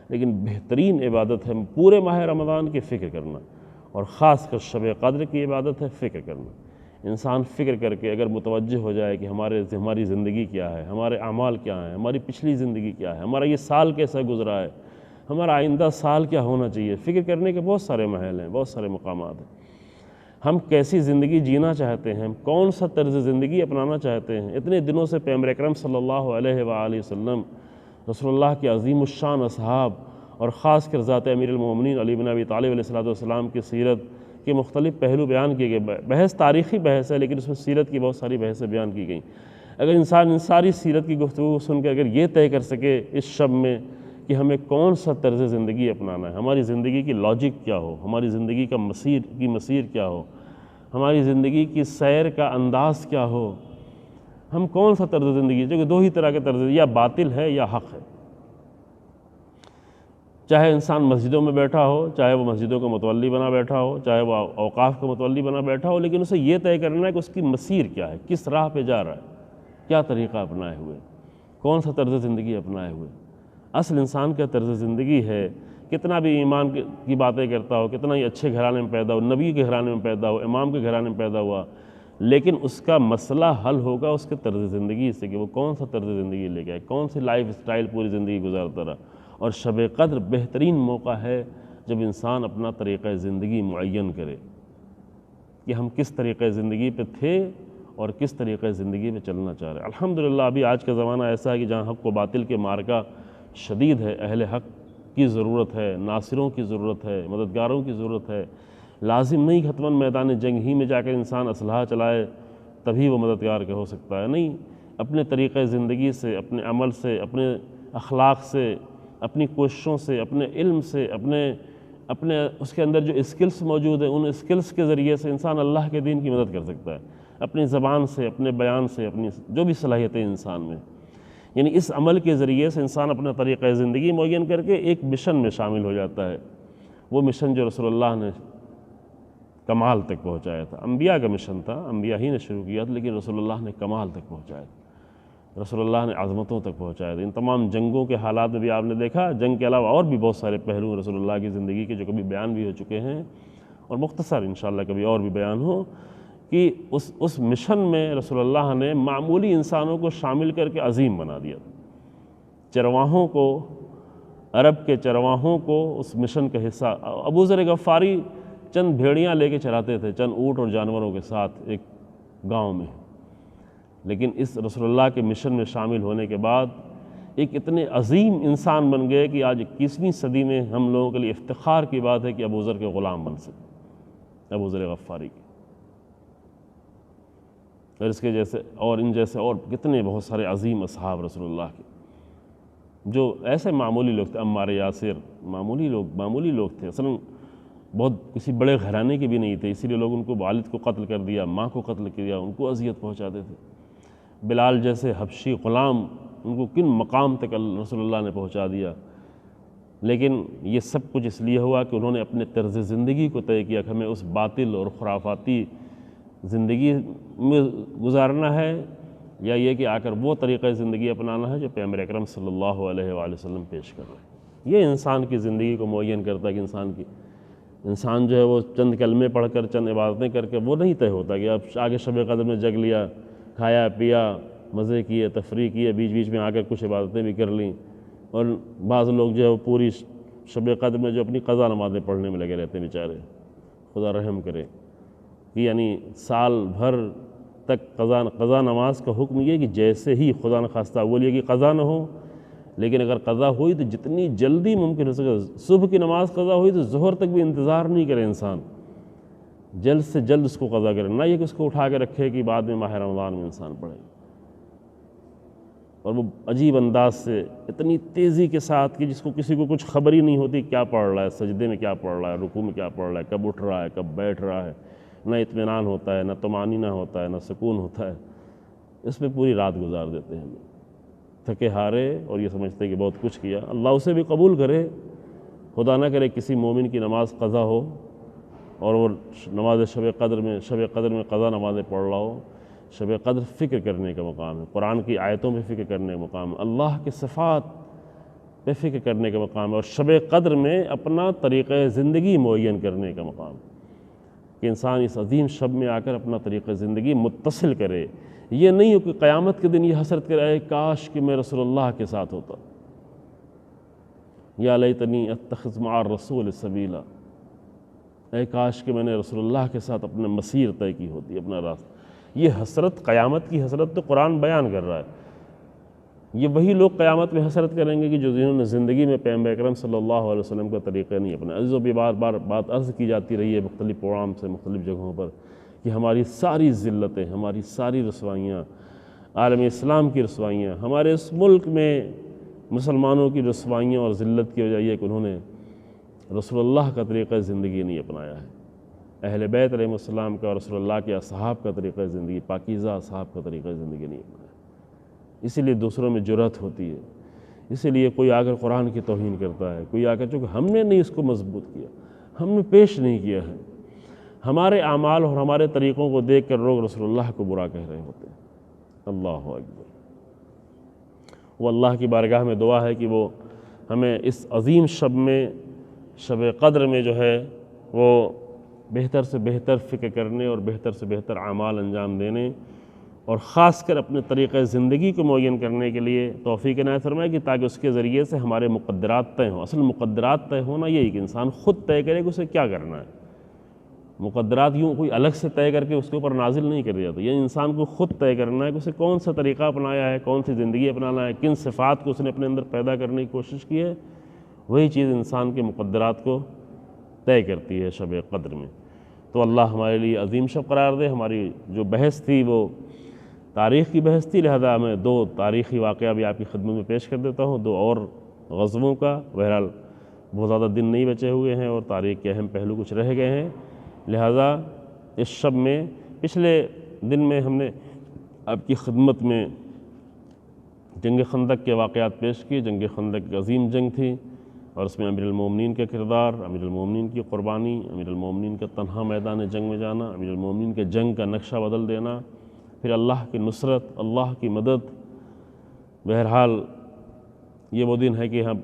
لیکن بہترین عبادت ہے پورے ماہ رمضان کی فکر کرنا، اور خاص کر شب قدر کی عبادت ہے فکر کرنا۔ انسان فکر کر کے اگر متوجہ ہو جائے کہ ہماری زندگی کیا ہے، ہمارے اعمال کیا ہیں، ہماری پچھلی زندگی کیا ہے، ہمارا یہ سال کیسا گزرا ہے، ہمارا آئندہ سال کیا ہونا چاہیے، فکر کرنے کے بہت سارے محل ہیں، بہت سارے مقامات ہیں۔ ہم کیسی زندگی جینا چاہتے ہیں، ہم کون سا طرز زندگی اپنانا چاہتے ہیں۔ اتنے دنوں سے پیغمبر اکرم صلی اللہ علیہ وآلہ وسلم، رسول اللہ کے عظیم الشان اصحاب، اور خاص کر ذات امیر المومنین علی بن ابی طالب علیہ السلام کی سیرت کے مختلف پہلو بیان کیے گئے۔ بحث تاریخی بحث ہے، لیکن اس میں سیرت کی بہت ساری بحثیں بیان کی گئیں۔ اگر انسان ان ساری سیرت کی گفتگو سن کے اگر یہ طے کر سکے اس شب میں کہ ہمیں کون سا طرز زندگی اپنانا ہے، ہماری زندگی کی لاجک کیا ہو، ہماری زندگی کا مسیر کیا ہو، ہماری زندگی کی سیر کا انداز کیا ہو، ہم کون سا طرز زندگی، جو کہ 2 ہی طرح کے طرز، یا باطل ہے یا حق ہے۔ چاہے انسان مسجدوں میں بیٹھا ہو، چاہے وہ مسجدوں کا متولی بنا بیٹھا ہو، چاہے وہ اوقاف کا متولی بنا بیٹھا ہو، لیکن اسے یہ طے کرنا ہے کہ اس کی مسیر کیا ہے، کس راہ پہ جا رہا ہے، کیا طریقہ اپنائے ہوئے، کون سا طرز زندگی اپنائے ہوئے۔ اصل انسان کا طرز زندگی ہے، کتنا بھی ایمان کی باتیں کرتا ہو، کتنا ہی اچھے گھرانے میں پیدا ہو، نبی کے گھرانے میں پیدا ہو، امام کے گھرانے میں پیدا ہوا، لیکن اس کا مسئلہ حل ہوگا اس کے طرز زندگی سے، کہ وہ کون سا طرز زندگی لے کے آئے، کون سی لائف اسٹائل پوری زندگی گزارتا رہا۔ اور شب قدر بہترین موقع ہے جب انسان اپنا طریقہ زندگی معین کرے کہ ہم کس طریقہ زندگی پہ تھے اور کس طریقہ زندگی میں چلنا چاہ رہے ہیں۔ الحمدللہ ابھی آج کا زمانہ ایسا ہے کہ جہاں حق و باطل کے معرکہ شدید ہے، اہل حق کی ضرورت ہے، ناصروں کی ضرورت ہے، مددگاروں کی ضرورت ہے۔ لازم نہیں حتماً میدان جنگ ہی میں جا کر انسان اسلحہ چلائے تبھی وہ مددگار کا ہو سکتا ہے، نہیں، اپنے طریقہ زندگی سے، اپنے عمل سے، اپنے اخلاق سے، اپنی کوششوں سے، اپنے علم سے، اپنے اس کے اندر جو اسکلز موجود ہیں ان اسکلز کے ذریعے سے انسان اللہ کے دین کی مدد کر سکتا ہے، اپنی زبان سے، اپنے بیان سے، اپنی جو بھی صلاحیتیں انسان میں، یعنی اس عمل کے ذریعے سے انسان اپنا طریقہ زندگی معین کر کے ایک مشن میں شامل ہو جاتا ہے، وہ مشن جو رسول اللہ نے کمال تک پہنچایا تھا۔ انبیاء کا مشن تھا، انبیاء ہی نے شروع کیا تھا، لیکن رسول اللہ نے کمال تک پہنچایا تھا، رسول اللہ نے عظمتوں تک پہنچایا تھا۔ ان تمام جنگوں کے حالات میں بھی آپ نے دیکھا، جنگ کے علاوہ اور بھی بہت سارے پہلو رسول اللہ کی زندگی کے جو کبھی بیان بھی ہو چکے ہیں اور مختصر انشاءاللہ کبھی اور بھی بیان ہو، کہ اس مشن میں رسول اللہ نے معمولی انسانوں کو شامل کر کے عظیم بنا دیا تھا۔ چرواہوں کو، عرب کے چرواہوں کو اس مشن کا حصہ، ابو ذر غفاری چند بھیڑیاں لے کے چراتے تھے، چند اونٹ اور جانوروں کے ساتھ ایک گاؤں میں، لیکن اس رسول اللہ کے مشن میں شامل ہونے کے بعد ایک اتنے عظیم انسان بن گئے کہ آج 21ویں صدی میں ہم لوگوں کے لیے افتخار کی بات ہے کہ ابو ذر کے غلام بن سکے، ابو ذر غفاری کے، اور اس کے جیسے اور ان جیسے اور کتنے بہت سارے عظیم اصحاب رسول اللہ کے، جو ایسے معمولی لوگ تھے۔ عمار یاسر معمولی لوگ تھے، اصلاً بہت کسی بڑے گھرانے کے بھی نہیں تھے، اسی لیے لوگ ان کو والد کو قتل کر دیا، ماں کو قتل کیا، ان کو اذیت پہنچاتے تھے۔ بلال جیسے حبشی غلام، ان کو کن مقام تک رسول اللہ نے پہنچا دیا، لیکن یہ سب کچھ اس لیے ہوا کہ انہوں نے اپنے طرز زندگی کو طے کیا کہ ہمیں اس باطل اور خرافاتی زندگی میں گزارنا ہے، یا یہ کہ آ کر وہ طریقہ زندگی اپنانا ہے جو پیغمبر اکرم صلی اللہ علیہ وآلہ وسلم پیش کر رہے ہیں۔ یہ انسان کی زندگی کو معین کرتا ہے کہ انسان جو ہے وہ چند کلمے پڑھ کر، چند عبادتیں کر کے وہ نہیں طے ہوتا کہ اب آگے شب قدر میں جگ لیا، کھایا پیا، مزے کیے، تفریح کیے، بیچ بیچ میں آ کر کچھ عبادتیں بھی کر لیں، اور بعض لوگ جو ہے وہ پوری شب قدر میں جو اپنی قضا نمازیں پڑھنے میں لگے رہتے ہیں بیچارے، خدا رحم کرے، یعنی سال بھر تک قضا نماز کا حکم یہ کہ جیسے ہی خدا نخواستہ اول یہ کہ قضا نہ ہو، لیکن اگر قضا ہوئی تو جتنی جلدی ممکن ہو سکے، صبح کی نماز قضا ہوئی تو ظہر تک بھی انتظار نہیں کرے انسان، جلد سے جلد اس کو قضا کرے، نہ یہ کہ اس کو اٹھا کے رکھے کہ بعد میں ماہ رمضان میں انسان پڑھے۔ اور وہ عجیب انداز سے اتنی تیزی کے ساتھ کہ جس کو کسی کو کچھ خبر ہی نہیں ہوتی کیا پڑھ رہا ہے، سجدے میں کیا پڑھ رہا ہے، رکوع میں کیا پڑھ رہا ہے، کب اٹھ رہا ہے، کب بیٹھ رہا ہے، نہ اطمینان ہوتا ہے، نہ طمانینہ ہوتا ہے، نہ سکون ہوتا ہے، اس میں پوری رات گزار دیتے ہیں، تھکے ہارے، اور یہ سمجھتے ہیں کہ بہت کچھ کیا۔ اللہ اسے بھی قبول کرے، خدا نہ کرے کسی مومن کی نماز قضا ہو اور وہ نماز شب قدر میں قضا نمازیں پڑھ رہا ہو۔ شب قدر فکر کرنے کا مقام ہے، قرآن کی آیتوں پہ فکر کرنے کا مقام ہے، اللہ کے صفات پہ فکر کرنے کا مقام ہے، اور شب قدر میں اپنا طریقہ زندگی معین کرنے کا مقام ہے کہ انسان اس عظیم شب میں آ کر اپنا طریقہ زندگی متصل کرے۔ یہ نہیں ہو کہ قیامت کے دن یہ حسرت کرے اے کاش کہ میں رسول اللہ کے ساتھ ہوتا، یا لیتنی اتخذ مع الرسول سبیلا، اے کاش کہ میں نے رسول اللہ کے ساتھ اپنا مسیر طے کی ہوتی، اپنا راستہ۔ یہ حسرت، قیامت کی حسرت تو قرآن بیان کر رہا ہے۔ یہ وہی لوگ قیامت میں حسرت کریں گے کہ جنہوں نے زندگی میں پیغمبر اکرم صلی اللہ علیہ وسلم کا طریقہ نہیں اپنا۔ عزیزوں بھی بار بار بات عرض کی جاتی رہی ہے مختلف پروگرام سے، مختلف جگہوں پر، کہ ہماری ساری ذلتیں، ہماری ساری رسوائیاں، عالم اسلام کی رسوائیاں، ہمارے اس ملک میں مسلمانوں کی رسوائیاں اور ذلت کی وجہ یہ کہ انہوں نے رسول اللہ کا طریقہ زندگی نہیں اپنایا ہے، اہل بیت علیہ السلام کا اور رسول اللہ کے اصحاب کا طریقہ زندگی، پاکیزہ اصحاب کا طریقہ زندگی نہیں اپنایا، اسی لیے دوسروں میں جرأت ہوتی ہے، اسی لیے کوئی آ کر قرآن کی توہین کرتا ہے، کوئی آ کر، چونکہ ہم نے نہیں اس کو مضبوط کیا، ہم نے پیش نہیں کیا ہے، ہمارے اعمال اور ہمارے طریقوں کو دیکھ کر لوگ رسول اللہ کو برا کہہ رہے ہوتے ہیں۔ اللہ اکبر۔ وہ اللہ کی بارگاہ میں دعا ہے کہ وہ ہمیں اس عظیم شب میں، شب قدر میں جو ہے وہ بہتر سے بہتر فکر کرنے اور بہتر سے بہتر اعمال انجام دینے، اور خاص کر اپنے طریقۂ زندگی کو معین کرنے کے لیے توفیق عنایت فرمائے کہ تاکہ اس کے ذریعے سے ہمارے مقدرات طے ہوں۔ اصل مقدرات طے ہونا یہی کہ انسان خود طے کرے کہ اسے کیا کرنا ہے۔ مقدرات یوں کوئی الگ سے طے کر کے اس کے اوپر نازل نہیں کر دیا جاتا، یہ انسان کو خود طے کرنا ہے کہ اسے کون سا طریقہ اپنایا ہے، کون سی زندگی اپنانا ہے، کن صفات کو اس نے اپنے اندر پیدا کرنے کی کوشش کی ہے، وہی چیز انسان کے مقدرات کو طے کرتی ہے شب قدر میں۔ تو اللہ ہمارے لیے عظیم شب قرار دے۔ ہماری جو بحث تھی وہ تاریخ کی بحث تھی، لہذا میں دو تاریخی واقعہ بھی آپ کی خدمت میں پیش کر دیتا ہوں، دو اور غزووں کا۔ بہرحال بہت زیادہ دن نہیں بچے ہوئے ہیں اور تاریخ کے اہم پہلو کچھ رہ گئے ہیں، لہذا اس شب میں، پچھلے دن میں ہم نے آپ کی خدمت میں جنگ خندق کے واقعات پیش کی۔ جنگ خندق ایک عظیم جنگ تھی اور اس میں امیر المومنین کا کردار، امیر المومنین کی قربانی، امیر المومنین کا تنہا میدان جنگ میں جانا، امیر المومنین کے جنگ کا نقشہ بدل دینا، پھر اللہ کی نصرت، اللہ کی مدد۔ بہرحال یہ وہ دن ہے کہ ہم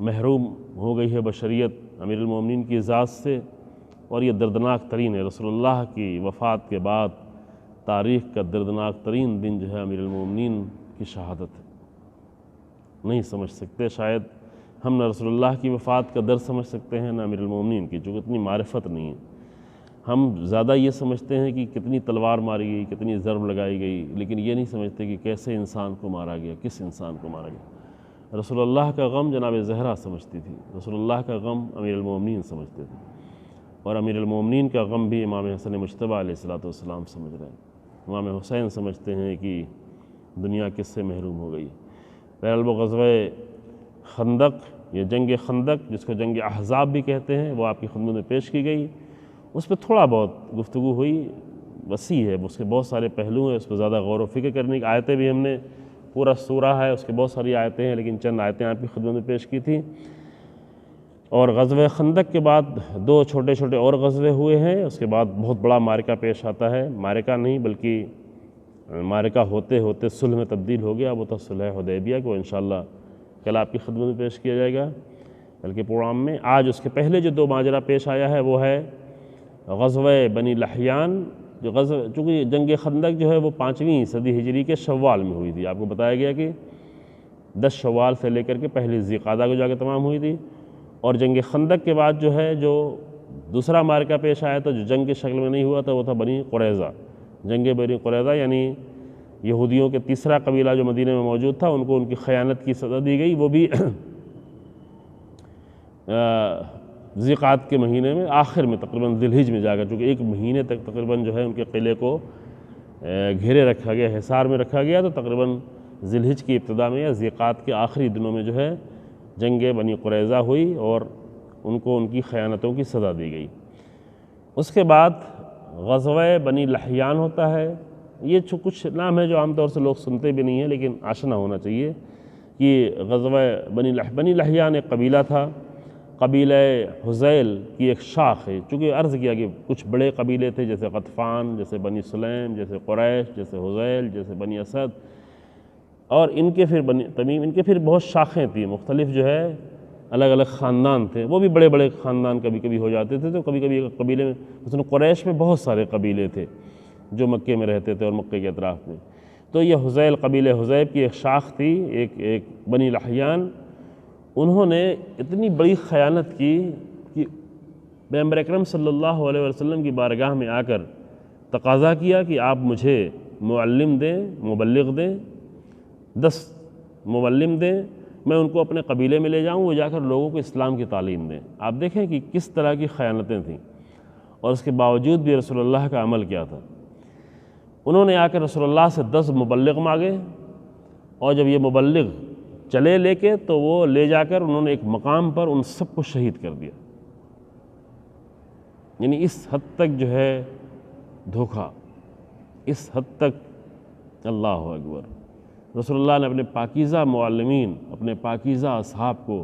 محروم ہو گئی ہے بشریت امیر المومنین کی ذات سے، اور یہ دردناک ترین ہے۔ رسول اللہ کی وفات کے بعد تاریخ کا دردناک ترین دن جو ہے امیر المومنین کی شہادت ہے۔ نہیں سمجھ سکتے شاید ہم، نہ رسول اللہ کی وفات کا درد سمجھ سکتے ہیں، نہ امیر المومنین کی، چونکہ اتنی معرفت نہیں ہے۔ ہم زیادہ یہ سمجھتے ہیں کہ کتنی تلوار ماری گئی، کتنی ضرب لگائی گئی، لیکن یہ نہیں سمجھتے کہ کیسے انسان کو مارا گیا، کس انسان کو مارا گیا۔ رسول اللہ کا غم جناب زہرا سمجھتی تھی، رسول اللہ کا غم امیر المومنین سمجھتے تھے، اور امیر المومنین کا غم بھی امام حسن مجتبیٰ علیہ السلام سمجھ رہے ہیں۔ امام حسین سمجھتے ہیں کہ دنیا کس سے محروم ہو گئی۔ بہرحال وہ غزوہ خندق یا جنگ خندق، جس کو جنگ احزاب بھی کہتے ہیں، وہ آپ کی خدمت میں پیش کی گئی۔ اس پہ تھوڑا بہت گفتگو ہوئی، وسیع ہے، اس کے بہت سارے پہلو ہیں، اس پہ زیادہ غور و فکر کرنے کی آیتیں بھی ہم نے، پورا سورہ ہے، اس کے بہت ساری آیتیں ہیں، لیکن چند آیتیں آپ کی خدمت میں پیش کی تھی۔ اور غزوہ خندق کے بعد دو چھوٹے چھوٹے اور غزوے ہوئے ہیں، اس کے بعد بہت بڑا معرکہ پیش آتا ہے، معرکہ نہیں بلکہ معرکہ ہوتے ہوتے صلح میں تبدیل ہو گیا، وہ تھا صلح حدیبیہ، کو انشاءاللہ کل آپ کی خدمت میں پیش کیا جائے گا بلکہ پروگرام میں۔ آج اس کے پہلے جو دو ماجرا پیش آیا ہے وہ ہے غزوہ بنی لحیان، جو چونکہ جنگ خندق جو ہے وہ 5ویں صدی ہجری کے شوال میں ہوئی تھی، آپ کو بتایا گیا کہ 10 شوال سے لے کر کے پہلی ذی قعدہ کو جا کے تمام ہوئی تھی۔ اور جنگ خندق کے بعد جو ہے جو دوسرا معرکہ پیش آیا تھا، جو جنگ کی شکل میں نہیں ہوا تھا، وہ تھا بنی قریظہ، جنگ بنی قریظہ، یعنی یہودیوں کے تیسرا قبیلہ جو مدینہ میں موجود تھا، ان کو ان کی خیانت کی سزا دی گئی، وہ بھی ذی قعدہ کے مہینے میں آخر میں تقریباً ذی الحجہ میں جا کر، چونکہ ایک مہینے تک تقریباً جو ہے ان کے قلعے کو گھیرے رکھا گیا، حصار میں رکھا گیا، تو تقریباً ذی الحجہ کی ابتدا میں یا ذی قعدہ کے آخری دنوں میں جو ہے جنگ بنی قریظہ ہوئی اور ان کو ان کی خیانتوں کی سزا دی گئی۔ اس کے بعد غزوہ بنی لحیان ہوتا ہے۔ یہ کچھ نام ہے جو عام طور سے لوگ سنتے بھی نہیں ہیں، لیکن آشنا ہونا چاہیے کہ غزوہ بنی لحیان ایک قبیلہ تھا، قبیلہ حذیل کی ایک شاخ ہے۔ چونکہ عرض کیا کہ کچھ بڑے قبیلے تھے، جیسے غطفان، جیسے بنی سلیم، جیسے قریش، جیسے حذیل، جیسے بنی اسد، اور ان کے پھر بنی تمیم، ان کے پھر بہت شاخیں تھیں، مختلف جو ہے الگ الگ خاندان تھے، وہ بھی بڑے بڑے خاندان کبھی کبھی ہو جاتے تھے۔ تو کبھی کبھی ایک قبیلے میں، مثلا قریش میں بہت سارے قبیلے تھے جو مکے میں رہتے تھے اور مکے کے اطراف میں۔ تو یہ حذیل، قبیلہ حذیل کی ایک شاخ تھی، ایک بنی لحیان۔ انہوں نے اتنی بڑی خیانت کی کہ پیغمبر اکرم صلی اللہ علیہ وسلم کی بارگاہ میں آ کر تقاضا کیا کہ آپ مجھے معلم دیں، مبلغ دیں، 10 معلم دیں، میں ان کو اپنے قبیلے میں لے جاؤں، وہ جا کر لوگوں کو اسلام کی تعلیم دیں۔ آپ دیکھیں کہ کس طرح کی خیانتیں تھیں، اور اس کے باوجود بھی رسول اللہ کا عمل کیا تھا۔ انہوں نے آ کر رسول اللہ سے 10 مبلغ مانگے، اور جب یہ مبلغ چلے لے کے، تو وہ لے جا کر انہوں نے ایک مقام پر ان سب کو شہید کر دیا۔ یعنی اس حد تک جو ہے دھوکہ، اس حد تک، اللہ اکبر، رسول اللہ نے اپنے پاکیزہ معلمین، اپنے پاکیزہ اصحاب کو،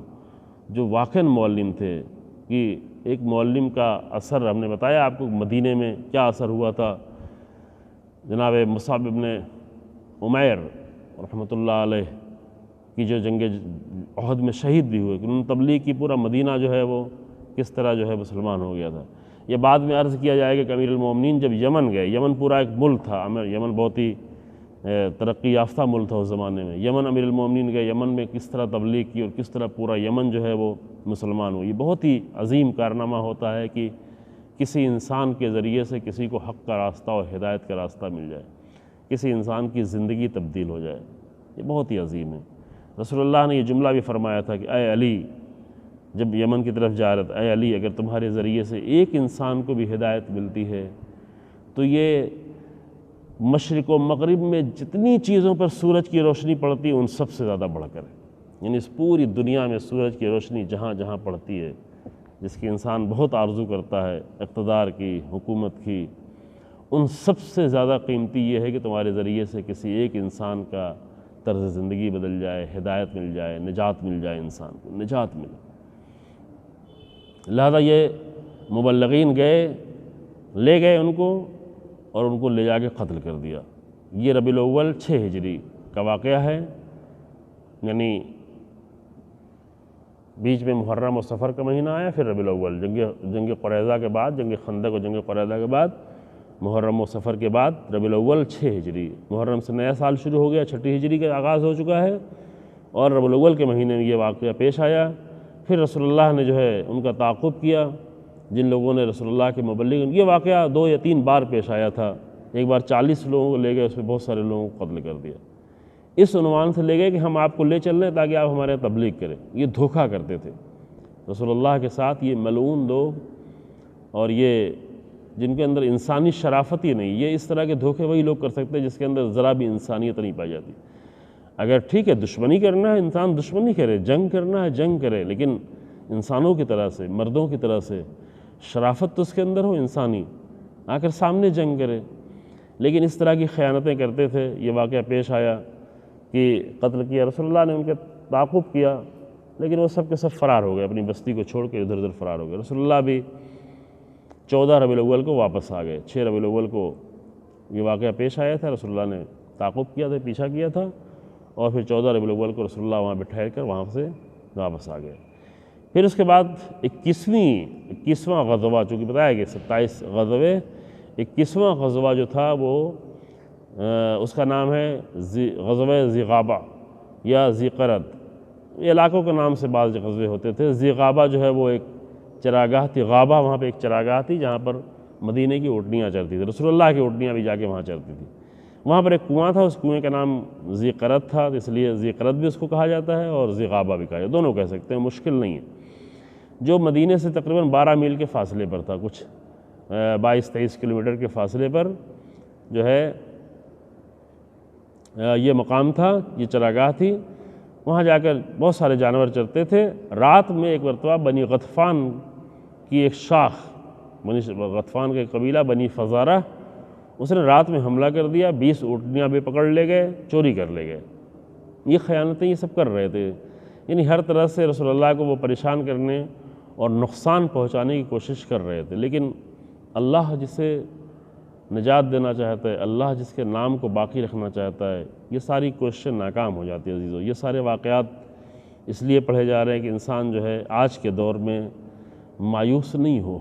جو واقعاً معلم تھے، کہ ایک معلم کا اثر ہم نے بتایا آپ کو مدینے میں کیا اثر ہوا تھا۔ جناب مصعب ابن عمیر رحمۃ اللہ علیہ کی جو جنگ احد میں شہید بھی ہوئے، کہ انہوں نے تبلیغ کی، پورا مدینہ جو ہے وہ کس طرح جو ہے مسلمان ہو گیا تھا۔ یہ بعد میں عرض کیا جائے گا کہ امیر المومنین جب یمن گئے، یمن پورا ایک ملک تھا، یمن بہت ہی ترقی یافتہ ملک تھا اس زمانے میں، یمن امیر المومنین گئے، یمن میں کس طرح تبلیغ کی اور کس طرح پورا یمن جو ہے وہ مسلمان ہو۔ یہ بہت ہی عظیم کارنامہ ہوتا ہے کہ کسی انسان کے ذریعے سے کسی کو حق کا راستہ اور ہدایت کا راستہ مل جائے، کسی انسان کی زندگی تبدیل ہو جائے، یہ بہت ہی عظیم ہے۔ رسول اللہ نے یہ جملہ بھی فرمایا تھا کہ اے علی، جب یمن کی طرف جا رہا تھا، اے علی اگر تمہارے ذریعے سے ایک انسان کو بھی ہدایت ملتی ہے تو یہ مشرق و مغرب میں جتنی چیزوں پر سورج کی روشنی پڑتی ہے ان سب سے زیادہ بڑھ کر ہے۔ یعنی اس پوری دنیا میں سورج کی روشنی جہاں جہاں پڑتی ہے، جس کی انسان بہت آرزو کرتا ہے، اقتدار کی، حکومت کی، ان سب سے زیادہ قیمتی یہ ہے کہ تمہارے ذریعے سے کسی ایک انسان کا طرز زندگی بدل جائے، ہدایت مل جائے، نجات مل جائے، انسان کو نجات ملے۔ لہذا یہ مبلغین گئے، لے گئے ان کو اور ان کو لے جا کے قتل کر دیا۔ یہ ربیع الاول 6 ہجری کا واقعہ ہے، یعنی بیچ میں محرم و صفر کا مہینہ آیا، پھر ربیع الاول، جنگ قریظہ کے بعد، جنگ خندق اور جنگ قریظہ کے بعد، محرم و صفر کے بعد ربیع الاول 6 ہجری، محرم سے نیا سال شروع ہو گیا، 6 ہجری کا آغاز ہو چکا ہے، اور ربیع الاول کے مہینے میں یہ واقعہ پیش آیا۔ پھر رسول اللہ نے جو ہے ان کا تعاقب کیا، جن لوگوں نے رسول اللہ کے مبلغ، یہ واقعہ 2 یا 3 بار پیش آیا تھا۔ ایک بار 40 لوگوں کو لے گئے، اس میں بہت سارے لوگوں کو قتل کر دیا، اس عنوان سے لے گئے کہ ہم آپ کو لے چل رہے ہیں تاکہ آپ ہمارے تبلیغ کریں۔ یہ دھوکہ کرتے تھے رسول اللہ کے ساتھ، یہ ملعون لوگ، اور یہ جن کے اندر انسانی شرافت ہی نہیں، یہ اس طرح کے دھوکے وہی لوگ کر سکتے ہیں جس کے اندر ذرا بھی انسانیت نہیں پائی جاتی۔ اگر ٹھیک ہے دشمنی کرنا ہے، انسان دشمنی کرے، جنگ کرنا ہے جنگ کرے، لیکن انسانوں کی طرح سے، مردوں کی طرح سے، شرافت تو اس کے اندر ہو انسانی، آ کر سامنے جنگ کرے۔ لیکن اس طرح کی خیانتیں کرتے تھے۔ یہ واقعہ پیش آیا کہ قتل کیا، رسول اللہ نے ان کے تعاقب کیا، لیکن وہ سب کے سب فرار ہو گئے، اپنی بستی کو چھوڑ کے ادھر ادھر فرار ہو گئے۔ رسول اللہ بھی 14 ربیع الاول کو واپس آ گئے، 6 ربیع الاول کو یہ واقعہ پیش آیا تھا، رسول اللہ نے تعاقب کیا تھا، پیچھا کیا تھا، اور پھر 14 ربیع الاول کو رسول اللہ وہاں پہ ٹھہر کر وہاں سے واپس آ گئے۔ پھر اس کے بعد 21واں غزوہ، چونکہ بتایا کہ 27 غزوے، 21واں غزوہ جو تھا وہ اس کا نام ہے غزوہ ذی غابہ یا ذی قرد، یہ علاقوں کے نام سے بعض غزوے ہوتے تھے۔ ذی غابہ جو ہے وہ ایک چراگاہ تھی، غابہ وہاں پہ ایک چراگاہ تھی جہاں پر مدینہ کی اونٹنیاں چرتی تھیں، رسول اللہ کی اونٹنیاں بھی جا کے وہاں چرتی تھیں۔ وہاں پر ایک کنواں تھا، اس کنویں کا نام ذی قرد تھا، اس لیے ذی قرد بھی اس کو کہا جاتا ہے اور ذی غابہ بھی کہا جاتا ہے، دونوں کہہ سکتے ہیں، مشکل نہیں ہے۔ جو مدینہ سے تقریباً 12 میل کے فاصلے پر تھا، کچھ 22-23 کلومیٹر کے فاصلے پر جو ہے یہ مقام تھا، یہ چراگاہ تھی۔ وہاں جا کر بہت سارے جانور چرتے تھے۔ رات میں ایک مرتبہ بنی غطفان کی ایک شاخ، بنی غطفان کا ایک قبیلہ بنی فزارہ، اس نے رات میں حملہ کر دیا، 20 اونٹنیاں بھی پکڑ لے گئے، چوری کر لے گئے۔ یہ خیانتیں یہ سب کر رہے تھے، یعنی ہر طرح سے رسول اللہ کو وہ پریشان کرنے اور نقصان پہنچانے کی کوشش کر رہے تھے۔ لیکن اللہ جسے نجات دینا چاہتا ہے، اللہ جس کے نام کو باقی رکھنا چاہتا ہے، یہ ساری کوششیں ناکام ہو جاتی ہیں عزیزو۔ یہ سارے واقعات اس لیے پڑھے جا رہے ہیں کہ انسان جو ہے آج کے دور میں مایوس نہیں ہو،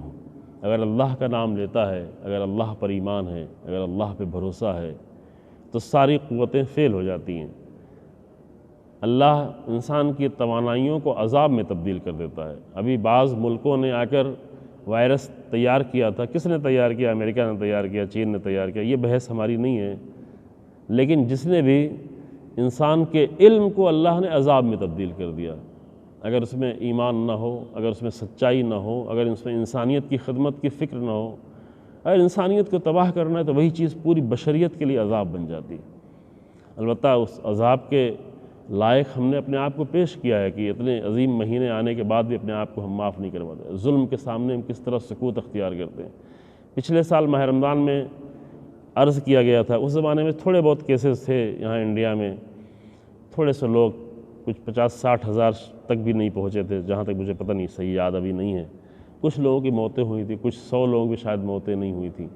اگر اللہ کا نام لیتا ہے، اگر اللہ پر ایمان ہے، اگر اللہ پہ بھروسہ ہے تو ساری قوتیں فیل ہو جاتی ہیں۔ اللہ انسان کی توانائیوں کو عذاب میں تبدیل کر دیتا ہے۔ ابھی بعض ملکوں نے آ کر وائرس تیار کیا تھا، کس نے تیار کیا؟ امریکہ نے تیار کیا، چین نے تیار کیا، یہ بحث ہماری نہیں ہے، لیکن جس نے بھی انسان کے علم کو اللہ نے عذاب میں تبدیل کر دیا، اگر اس میں ایمان نہ ہو، اگر اس میں سچائی نہ ہو، اگر اس میں انسانیت کی خدمت کی فکر نہ ہو، اگر انسانیت کو تباہ کرنا ہے تو وہی چیز پوری بشریت کے لیے عذاب بن جاتی ہے۔ البتہ اس عذاب کے لائق ہم نے اپنے آپ کو پیش کیا ہے کہ اتنے عظیم مہینے آنے کے بعد بھی اپنے آپ کو ہم معاف نہیں کرواتے۔ ظلم کے سامنے ہم کس طرح سکوت اختیار کرتے ہیں۔ پچھلے سال ماہ رمضان میں عرض کیا گیا تھا، اس زمانے میں تھوڑے بہت کیسز تھے یہاں انڈیا میں تھوڑے سے لوگ، کچھ 50-60 ہزار تک بھی نہیں پہنچے تھے، جہاں تک مجھے پتہ نہیں، صحیح یاد ابھی نہیں ہے. کچھ لوگوں کی موتیں ہوئی تھیں، کچھ 100 لوگوں کی شاید موتیں نہیں ہوئی تھیں.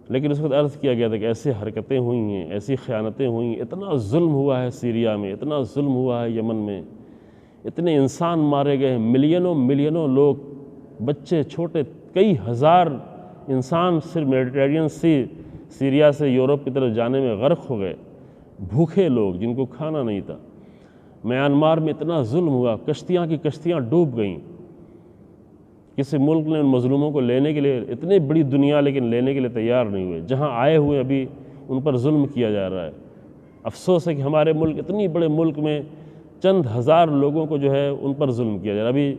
لیکن اس وقت عرض کیا گیا تھا کہ ایسی حرکتیں ہوئی ہیں، ایسی خیانتیں ہوئی ہیں، اتنا ظلم ہوا ہے سیریا میں، اتنا ظلم ہوا ہے یمن میں، اتنے انسان مارے گئے ہیں، ملینوں لوگ، بچے چھوٹے، کئی ہزار انسان صرف میڈیٹرینین سی، سیریا سے یورپ کی طرف جانے میں غرق ہو گئے، بھوکے لوگ جن کو کھانا نہیں تھا. میانمار میں اتنا ظلم ہوا، کشتیاں کی کشتیاں ڈوب گئیں. کسی ملک نے ان مظلوموں کو لینے کے لیے، اتنی بڑی دنیا لیکن لینے کے لیے تیار نہیں ہوئے. جہاں آئے ہوئے ابھی ان پر ظلم کیا جا رہا ہے. افسوس ہے کہ ہمارے ملک، اتنی بڑے ملک میں چند ہزار لوگوں کو جو ہے ان پر ظلم کیا جا رہا ہے. ابھی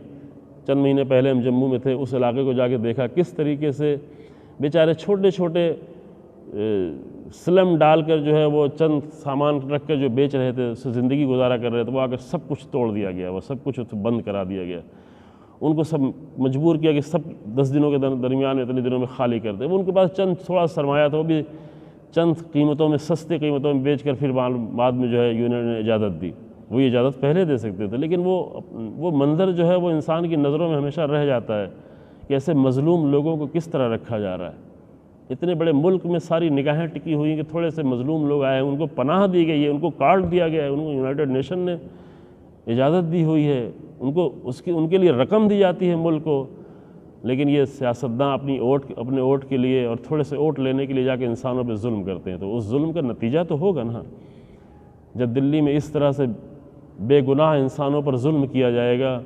چند مہینے پہلے ہم جموں میں تھے، اس علاقے کو جا کے دیکھا کس طریقے سے بیچارے چھوٹے چھوٹے سلم ڈال کر جو ہے وہ چند سامان رکھ کر جو بیچ رہے تھے، اس سے زندگی گزارا کر رہے تھے، وہ آ کر سب کچھ توڑ دیا گیا، وہ سب کچھ بند کرا دیا گیا. ان کو سب مجبور کیا کہ سب 10 دنوں کے درمیان اتنے دنوں میں خالی کر دیں. وہ ان کے پاس چند تھوڑا سرمایہ تھا، وہ بھی چند قیمتوں میں، سستی قیمتوں میں بیچ کر پھر بعد میں جو ہے یونین نے اجازت دی. وہ یہ اجازت پہلے دے سکتے تھے، لیکن وہ منظر جو ہے وہ انسان کی نظروں میں ہمیشہ رہ جاتا ہے کہ ایسے مظلوم لوگوں کو کس طرح رکھا جا رہا ہے. اتنے بڑے ملک میں ساری نگاہیں ٹکی ہوئی ہیں کہ تھوڑے سے مظلوم لوگ آئے ہیں، ان کو پناہ دی گئی ہے، ان کو کارڈ دیا گیا ہے، ان کو یونائٹڈ نیشن نے اجازت دی ہوئی ہے، ان کے لیے رقم دی جاتی ہے ملک کو. لیکن یہ سیاستداں اپنے ووٹ کے لیے اور تھوڑے سے ووٹ لینے کے لیے جا کے انسانوں پہ ظلم کرتے ہیں. تو اس ظلم کا نتیجہ تو ہوگا نا. جب دلی میں اس طرح سے بے گناہ انسانوں پر ظلم کیا جائے گا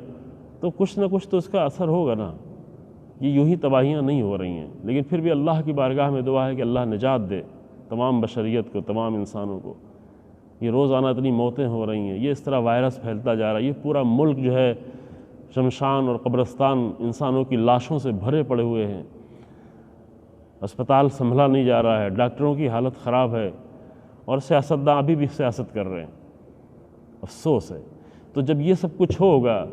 تو کچھ نہ کچھ تو اس کا اثر ہوگا نا. یہ یوں ہی تباہیاں نہیں ہو رہی ہیں. لیکن پھر بھی اللہ کی بارگاہ میں دعا ہے کہ اللہ نجات دے تمام بشریت کو، تمام انسانوں کو. یہ روزانہ اتنی موتیں ہو رہی ہیں، یہ اس طرح وائرس پھیلتا جا رہا ہے، یہ پورا ملک جو ہے شمشان اور قبرستان انسانوں کی لاشوں سے بھرے پڑے ہوئے ہیں. اسپتال سنبھلا نہیں جا رہا ہے، ڈاکٹروں کی حالت خراب ہے، اور سیاستداں ابھی بھی سیاست کر رہے ہیں. افسوس ہے. تو جب یہ سب کچھ ہوگا،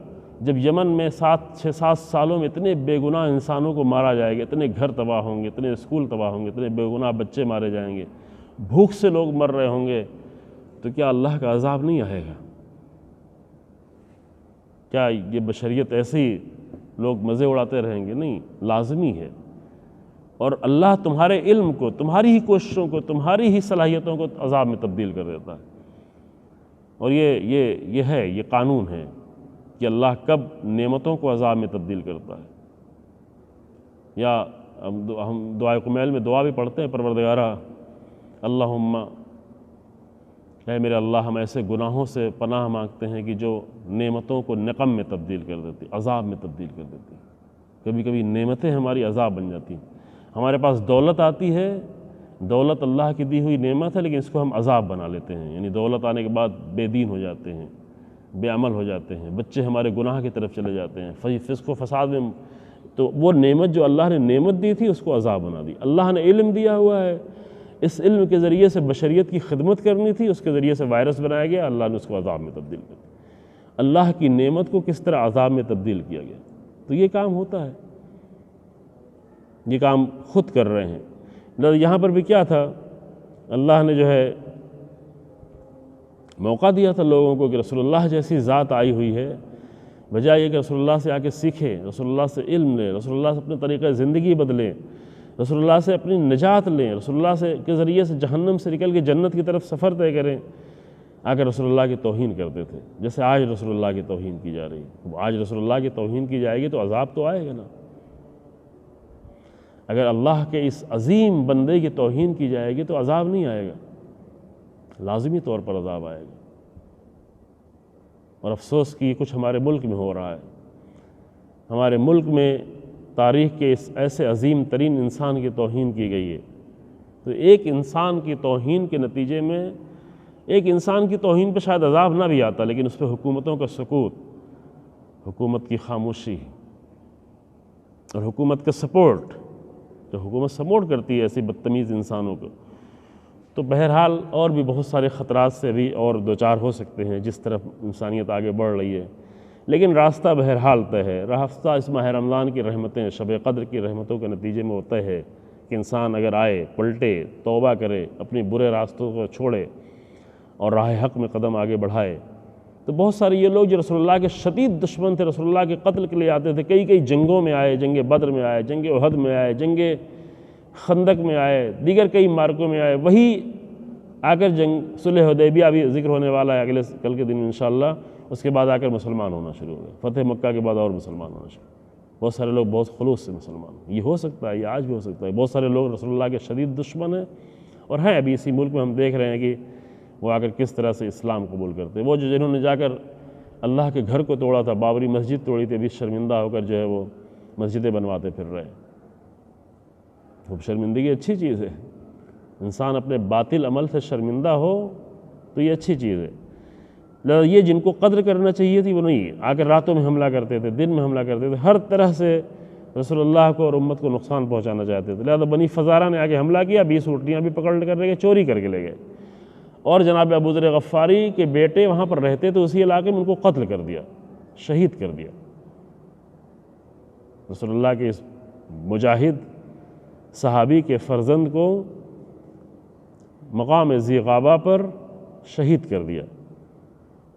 جب یمن میں 6-7 سالوں میں اتنے بے گناہ انسانوں کو مارا جائے گا، اتنے گھر تباہ ہوں گے، اتنے اسکول تباہ ہوں گے، اتنے بے گناہ بچے مارے جائیں گے، بھوک سے لوگ مر رہے ہوں گے، تو کیا اللہ کا عذاب نہیں آئے گا؟ کیا یہ بشریت ایسے ہی لوگ مزے اڑاتے رہیں گے؟ نہیں، لازمی ہے. اور اللہ تمہارے علم کو، تمہاری ہی کوششوں کو، تمہاری ہی صلاحیتوں کو عذاب میں تبدیل کر دیتا ہے. اور یہ قانون ہے کہ اللہ کب نعمتوں کو عذاب میں تبدیل کرتا ہے. یا ہم دعائے قمیل میں دعا بھی پڑھتے ہیں، پروردگارہ اللہم، اے میرے اللہ، ہم ایسے گناہوں سے پناہ مانگتے ہیں کہ جو نعمتوں کو نقم میں تبدیل کر دیتی، عذاب میں تبدیل کر دیتی. کبھی کبھی نعمتیں ہماری عذاب بن جاتی ہیں. ہمارے پاس دولت آتی ہے، دولت اللہ کی دی ہوئی نعمت ہے، لیکن اس کو ہم عذاب بنا لیتے ہیں. یعنی دولت آنے کے بعد بے دین ہو جاتے ہیں، بے عمل ہو جاتے ہیں، بچے ہمارے گناہ کی طرف چلے جاتے ہیں، فسق و فساد میں. تو وہ نعمت جو اللہ نے نعمت دی تھی اس کو عذاب بنا دی. اللہ نے علم دیا ہوا ہے، اس علم کے ذریعے سے بشریت کی خدمت کرنی تھی، اس کے ذریعے سے وائرس بنایا گیا، اللہ نے اس کو عذاب میں تبدیل کر دیا. اللہ کی نعمت کو کس طرح عذاب میں تبدیل کیا گیا. تو یہ کام ہوتا ہے، یہ کام خود کر رہے ہیں. یہاں پر بھی کیا تھا، اللہ نے جو ہے موقع دیا تھا لوگوں کو کہ رسول اللہ جیسی ذات آئی ہوئی ہے، بجائے یہ کہ رسول اللہ سے آ کے سیکھیں، رسول اللہ سے علم لیں، رسول اللہ سے اپنے طریقہ زندگی بدلیں، رسول اللہ سے اپنی نجات لیں، رسول اللہ کے ذریعے سے جہنم سے نکل کے جنت کی طرف سفر طے کریں. آ کر رسول اللہ کی توہین کرتے تھے، جیسے آج رسول اللہ کی توہین کی جا رہی ہے. آج رسول اللہ کی توہین کی جائے گی تو عذاب تو آئے گا نا. اگر اللہ کے اس عظیم بندے کی توہین کی جائے گی تو عذاب نہیں آئے گا، لازمی طور پر عذاب آئے گا. اور افسوس کی کچھ ہمارے ملک میں ہو رہا ہے. ہمارے ملک میں تاریخ کے اس ایسے عظیم ترین انسان کی توہین کی گئی ہے. تو ایک انسان کی توہین کے نتیجے میں، ایک انسان کی توہین پہ شاید عذاب نہ بھی آتا، لیکن اس پہ حکومتوں کا سکوت، حکومت کی خاموشی اور حکومت کا سپورٹ، جو حکومت سپورٹ کرتی ہے ایسی بدتمیز انسانوں کو، تو بہرحال اور بھی بہت سارے خطرات سے بھی اور دوچار ہو سکتے ہیں جس طرف انسانیت آگے بڑھ رہی ہے. لیکن راستہ بہرحال طے ہے. راستہ اس ماہ رمضان کی رحمتیں، شب قدر کی رحمتوں کے نتیجے میں ہوتا ہے کہ انسان اگر آئے، پلٹے، توبہ کرے، اپنی برے راستوں کو چھوڑے اور راہ حق میں قدم آگے بڑھائے۔ تو بہت سارے یہ لوگ جو رسول اللہ کے شدید دشمن تھے، رسول اللہ کے قتل کے لیے آتے تھے، کئی جنگوں میں آئے، جنگ بدر میں آئے، جنگ احد میں آئے، جنگ خندق میں آئے، دیگر کئی مارکوں میں آئے، وہی آ کر جنگ صلح حدیبیہ بھی ذکر ہونے والا ہے کل کے دن انشاءاللہ، اس کے بعد آ کر مسلمان ہونا شروع ہو گئے، فتح مکہ کے بعد اور مسلمان ہونا شروع، بہت سارے لوگ بہت خلوص سے مسلمان ہیں۔ یہ ہو سکتا ہے، یہ آج بھی ہو سکتا ہے۔ بہت سارے لوگ رسول اللہ کے شدید دشمن ہیں اور ہیں ابھی اسی ملک میں، ہم دیکھ رہے ہیں کہ وہ آ کر کس طرح سے اسلام قبول کرتے ہیں۔ وہ جنہوں نے جا کر اللہ کے گھر کو توڑا تھا، بابری مسجد توڑی تھی، ابھی شرمندہ ہو کر جو ہے وہ مسجدیں بنواتے پھر رہے ہیں۔ وہ شرمندگی اچھی چیز ہے، انسان اپنے باطل عمل سے شرمندہ ہو تو یہ اچھی چیز ہے۔ لہذا یہ جن کو قدر کرنا چاہیے تھی وہ نہیں، آ کر راتوں میں حملہ کرتے تھے، دن میں حملہ کرتے تھے، ہر طرح سے رسول اللہ کو اور امت کو نقصان پہنچانا چاہتے تھے۔ لہذا بنی فزارہ نے آگے حملہ کیا، 20 اونٹنیاں بھی پکڑ کر لے گئے، چوری کر کے لے گئے، اور جناب ابو ذر غفاری کے بیٹے وہاں پر رہتے تھے اسی علاقے میں، ان کو قتل کر دیا، شہید کر دیا۔ رسول اللہ کے اس مجاہد صحابی کے فرزند کو مقام ذی غابہ پر شہید کر دیا۔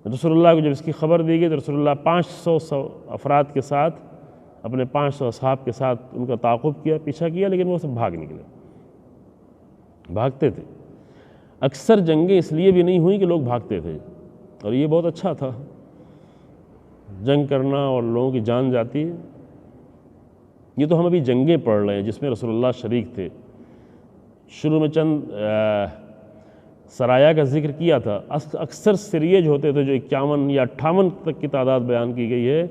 رسول اللہ کو جب اس کی خبر دی گئی تو رسول اللہ 500 افراد کے ساتھ، اپنے 500 اصحاب کے ساتھ ان کا تعاقب کیا، پیچھا کیا، لیکن وہ سب بھاگ نکلے، بھاگتے تھے۔ اکثر جنگیں اس لیے بھی نہیں ہوئیں کہ لوگ بھاگتے تھے، اور یہ بہت اچھا تھا، جنگ کرنا اور لوگوں کی جان جاتی ہے۔ یہ تو ہم ابھی جنگیں پڑھ رہے ہیں جس میں رسول اللہ شریک تھے۔ شروع میں چند سرایا کا ذکر کیا تھا، اکثر سریے جو ہوتے تھے، جو 51 یا 58 تک کی تعداد بیان کی گئی ہے،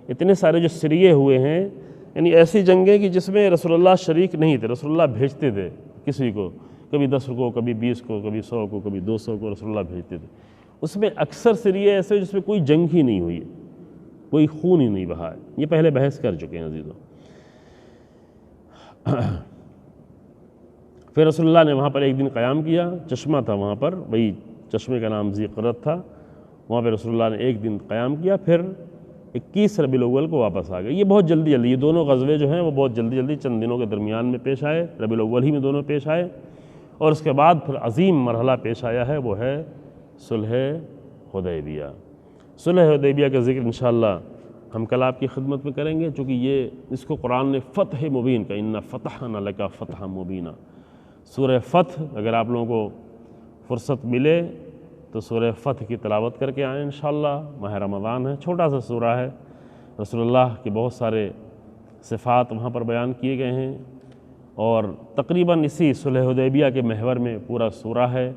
اتنے سارے جو سریے ہوئے ہیں، یعنی ایسی جنگیں کہ جس میں رسول اللہ شریک نہیں تھے، رسول اللہ بھیجتے تھے کسی کو، کبھی 10 کو، کبھی 20 کو، کبھی 100 کو، کبھی 200 کو رسول اللہ بھیجتے تھے۔ اس میں اکثر سریے ایسے جس میں کوئی جنگ ہی نہیں ہوئی ہے، کوئی خون ہی نہیں بہا ہے، یہ پہلے بحث کر چکے ہیں عزیزوں۔ پھر رسول اللہ نے وہاں پر ایک دن قیام کیا، چشمہ تھا وہاں پر، وہی چشمے کا نام ذی قرۃ تھا، وہاں پہ رسول اللہ نے ایک دن قیام کیا، پھر 21 ربیع الاول کو واپس آ گئے۔ یہ بہت جلدی یہ دونوں غزوے جو ہیں وہ بہت جلدی چند دنوں کے درمیان میں پیش آئے، ربیع الاول ہی میں دونوں پیش آئے، اور اس کے بعد پھر عظیم مرحلہ پیش آیا ہے، وہ ہے صلح حدیبیہ۔ صلح حدیبیہ کا ذکر انشاءاللہ ہم کل آپ کی خدمت میں کریں گے، چونکہ یہ اس کو قرآن نے فتح مبین کا، اِنَّا فَتَحْنَا لَكَ فَتْحًا مُبِينًا، سورہ فتح، اگر آپ لوگوں کو فرصت ملے تو سورہ فتح کی تلاوت کر کے آئیں انشاءاللہ۔ ماہ رمضان ہے، چھوٹا سا سورہ ہے، رسول اللہ کے بہت سارے صفات وہاں پر بیان کیے گئے ہیں، اور تقریباً اسی صلح حدیبیہ کے محور میں پورا سورہ ہے۔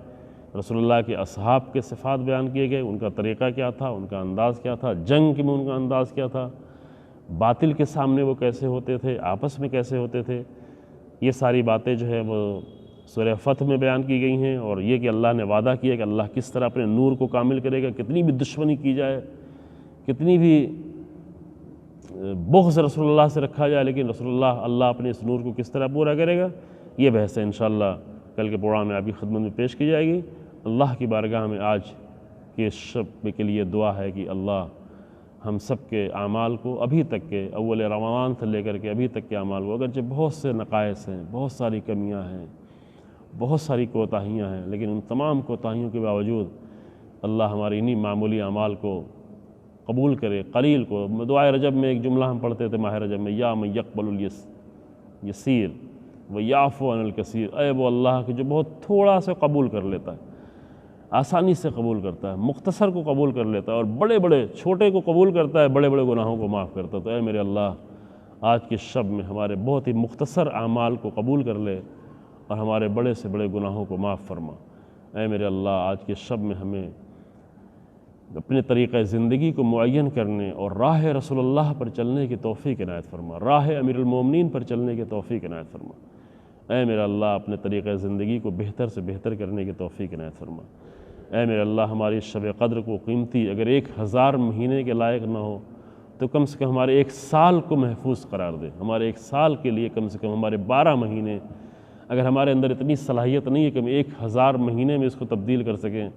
رسول اللہ کے اصحاب کے صفات بیان کیے گئے، ان کا طریقہ کیا تھا، ان کا انداز کیا تھا، جنگ میں ان کا انداز کیا تھا، باطل کے سامنے وہ کیسے ہوتے تھے، آپس میں کیسے ہوتے تھے، یہ ساری باتیں جو ہے وہ سورہ فتح میں بیان کی گئی ہیں۔ اور یہ کہ اللہ نے وعدہ کیا کہ اللہ کس طرح اپنے نور کو کامل کرے گا، کتنی بھی دشمنی کی جائے، کتنی بھی بغض رسول اللہ سے رکھا جائے، لیکن اللہ اپنے اس نور کو کس طرح پورا کرے گا، یہ بحث ہے انشاءاللہ کل کے پروگرام میں آپ کی خدمت میں پیش کی جائے گی۔ اللہ کی بارگاہ میں آج کے شب کے لیے دعا ہے کہ اللہ ہم سب کے اعمال کو، ابھی تک کے اول رمضان سے لے کر کے ابھی تک کے اعمال کو، اگرچہ بہت سے نقائص ہیں، بہت ساری کمیاں ہیں، بہت ساری کوتاہیاں ہیں، لیکن ان تمام کوتاہیوں کے باوجود اللہ ہماری انہی معمولی اعمال کو قبول کرے، قلیل کو۔ دعائے رجب میں ایک جملہ ہم پڑھتے تھے ماہ رجب میں، یا من یقبل الیسیر ویعفو عن الکثیر، اے وہ اللہ کہ جو بہت تھوڑا سا قبول کر لیتا ہے، آسانی سے قبول کرتا ہے، مختصر کو قبول کر لیتا ہے، اور بڑے چھوٹے کو قبول کرتا ہے، بڑے گناہوں کو معاف کرتا ہے۔ تو اے میرے اللہ، آج کے شب میں ہمارے بہت ہی مختصر اعمال کو قبول کر لے اور ہمارے بڑے سے بڑے گناہوں کو معاف فرما۔ اے میرے اللہ، آج کے شب میں ہمیں اپنے طریقہ زندگی کو معین کرنے اور راہ رسول اللہ پر چلنے کی توفیق عنایت فرما، راہ امیر المومنین پر چلنے کی توفیق عنایت فرما۔ اے میرے اللہ، اپنے طریقہ زندگی کو بہتر سے بہتر کرنے کی توفیق عنایت فرما۔ اے میرے اللہ، ہماری شب قدر کو قیمتی اگر 1000 مہینے کے لائق نہ ہو تو کم سے کم ہمارے 1 سال کو محفوظ قرار دے، ہمارے 1 سال کے لیے کم سے کم ہمارے 12 مہینے، اگر ہمارے اندر اتنی صلاحیت نہیں ہے کہ ہم 1000 مہینے میں اس کو تبدیل کر سکیں،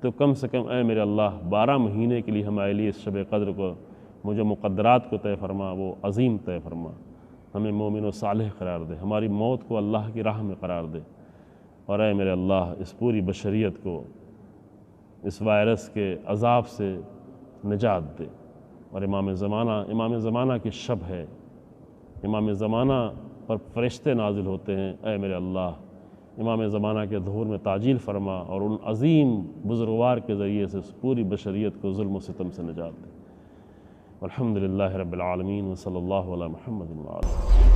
تو کم سے کم اے میرے اللہ 12 مہینے کے لیے ہمارے لیے اس شب قدر کو، مجھے مقدرات کو طے فرما، وہ عظیم طے فرما، ہمیں مومن و صالح قرار دے، ہماری موت کو اللہ کی راہ میں قرار دے، اور اے میرے اللہ اس پوری بشریت کو اس وائرس کے عذاب سے نجات دے۔ اور امام زمانہ کی شب ہے، امام زمانہ پر فرشتے نازل ہوتے ہیں، اے میرے اللہ امام زمانہ کے ظہور میں تعجیل فرما اور ان عظیم بزرگوار کے ذریعے سے پوری بشریت کو ظلم و ستم سے نجات دے۔ الحمدللہ رب العالمین وصلی اللہ علی محمد وعلی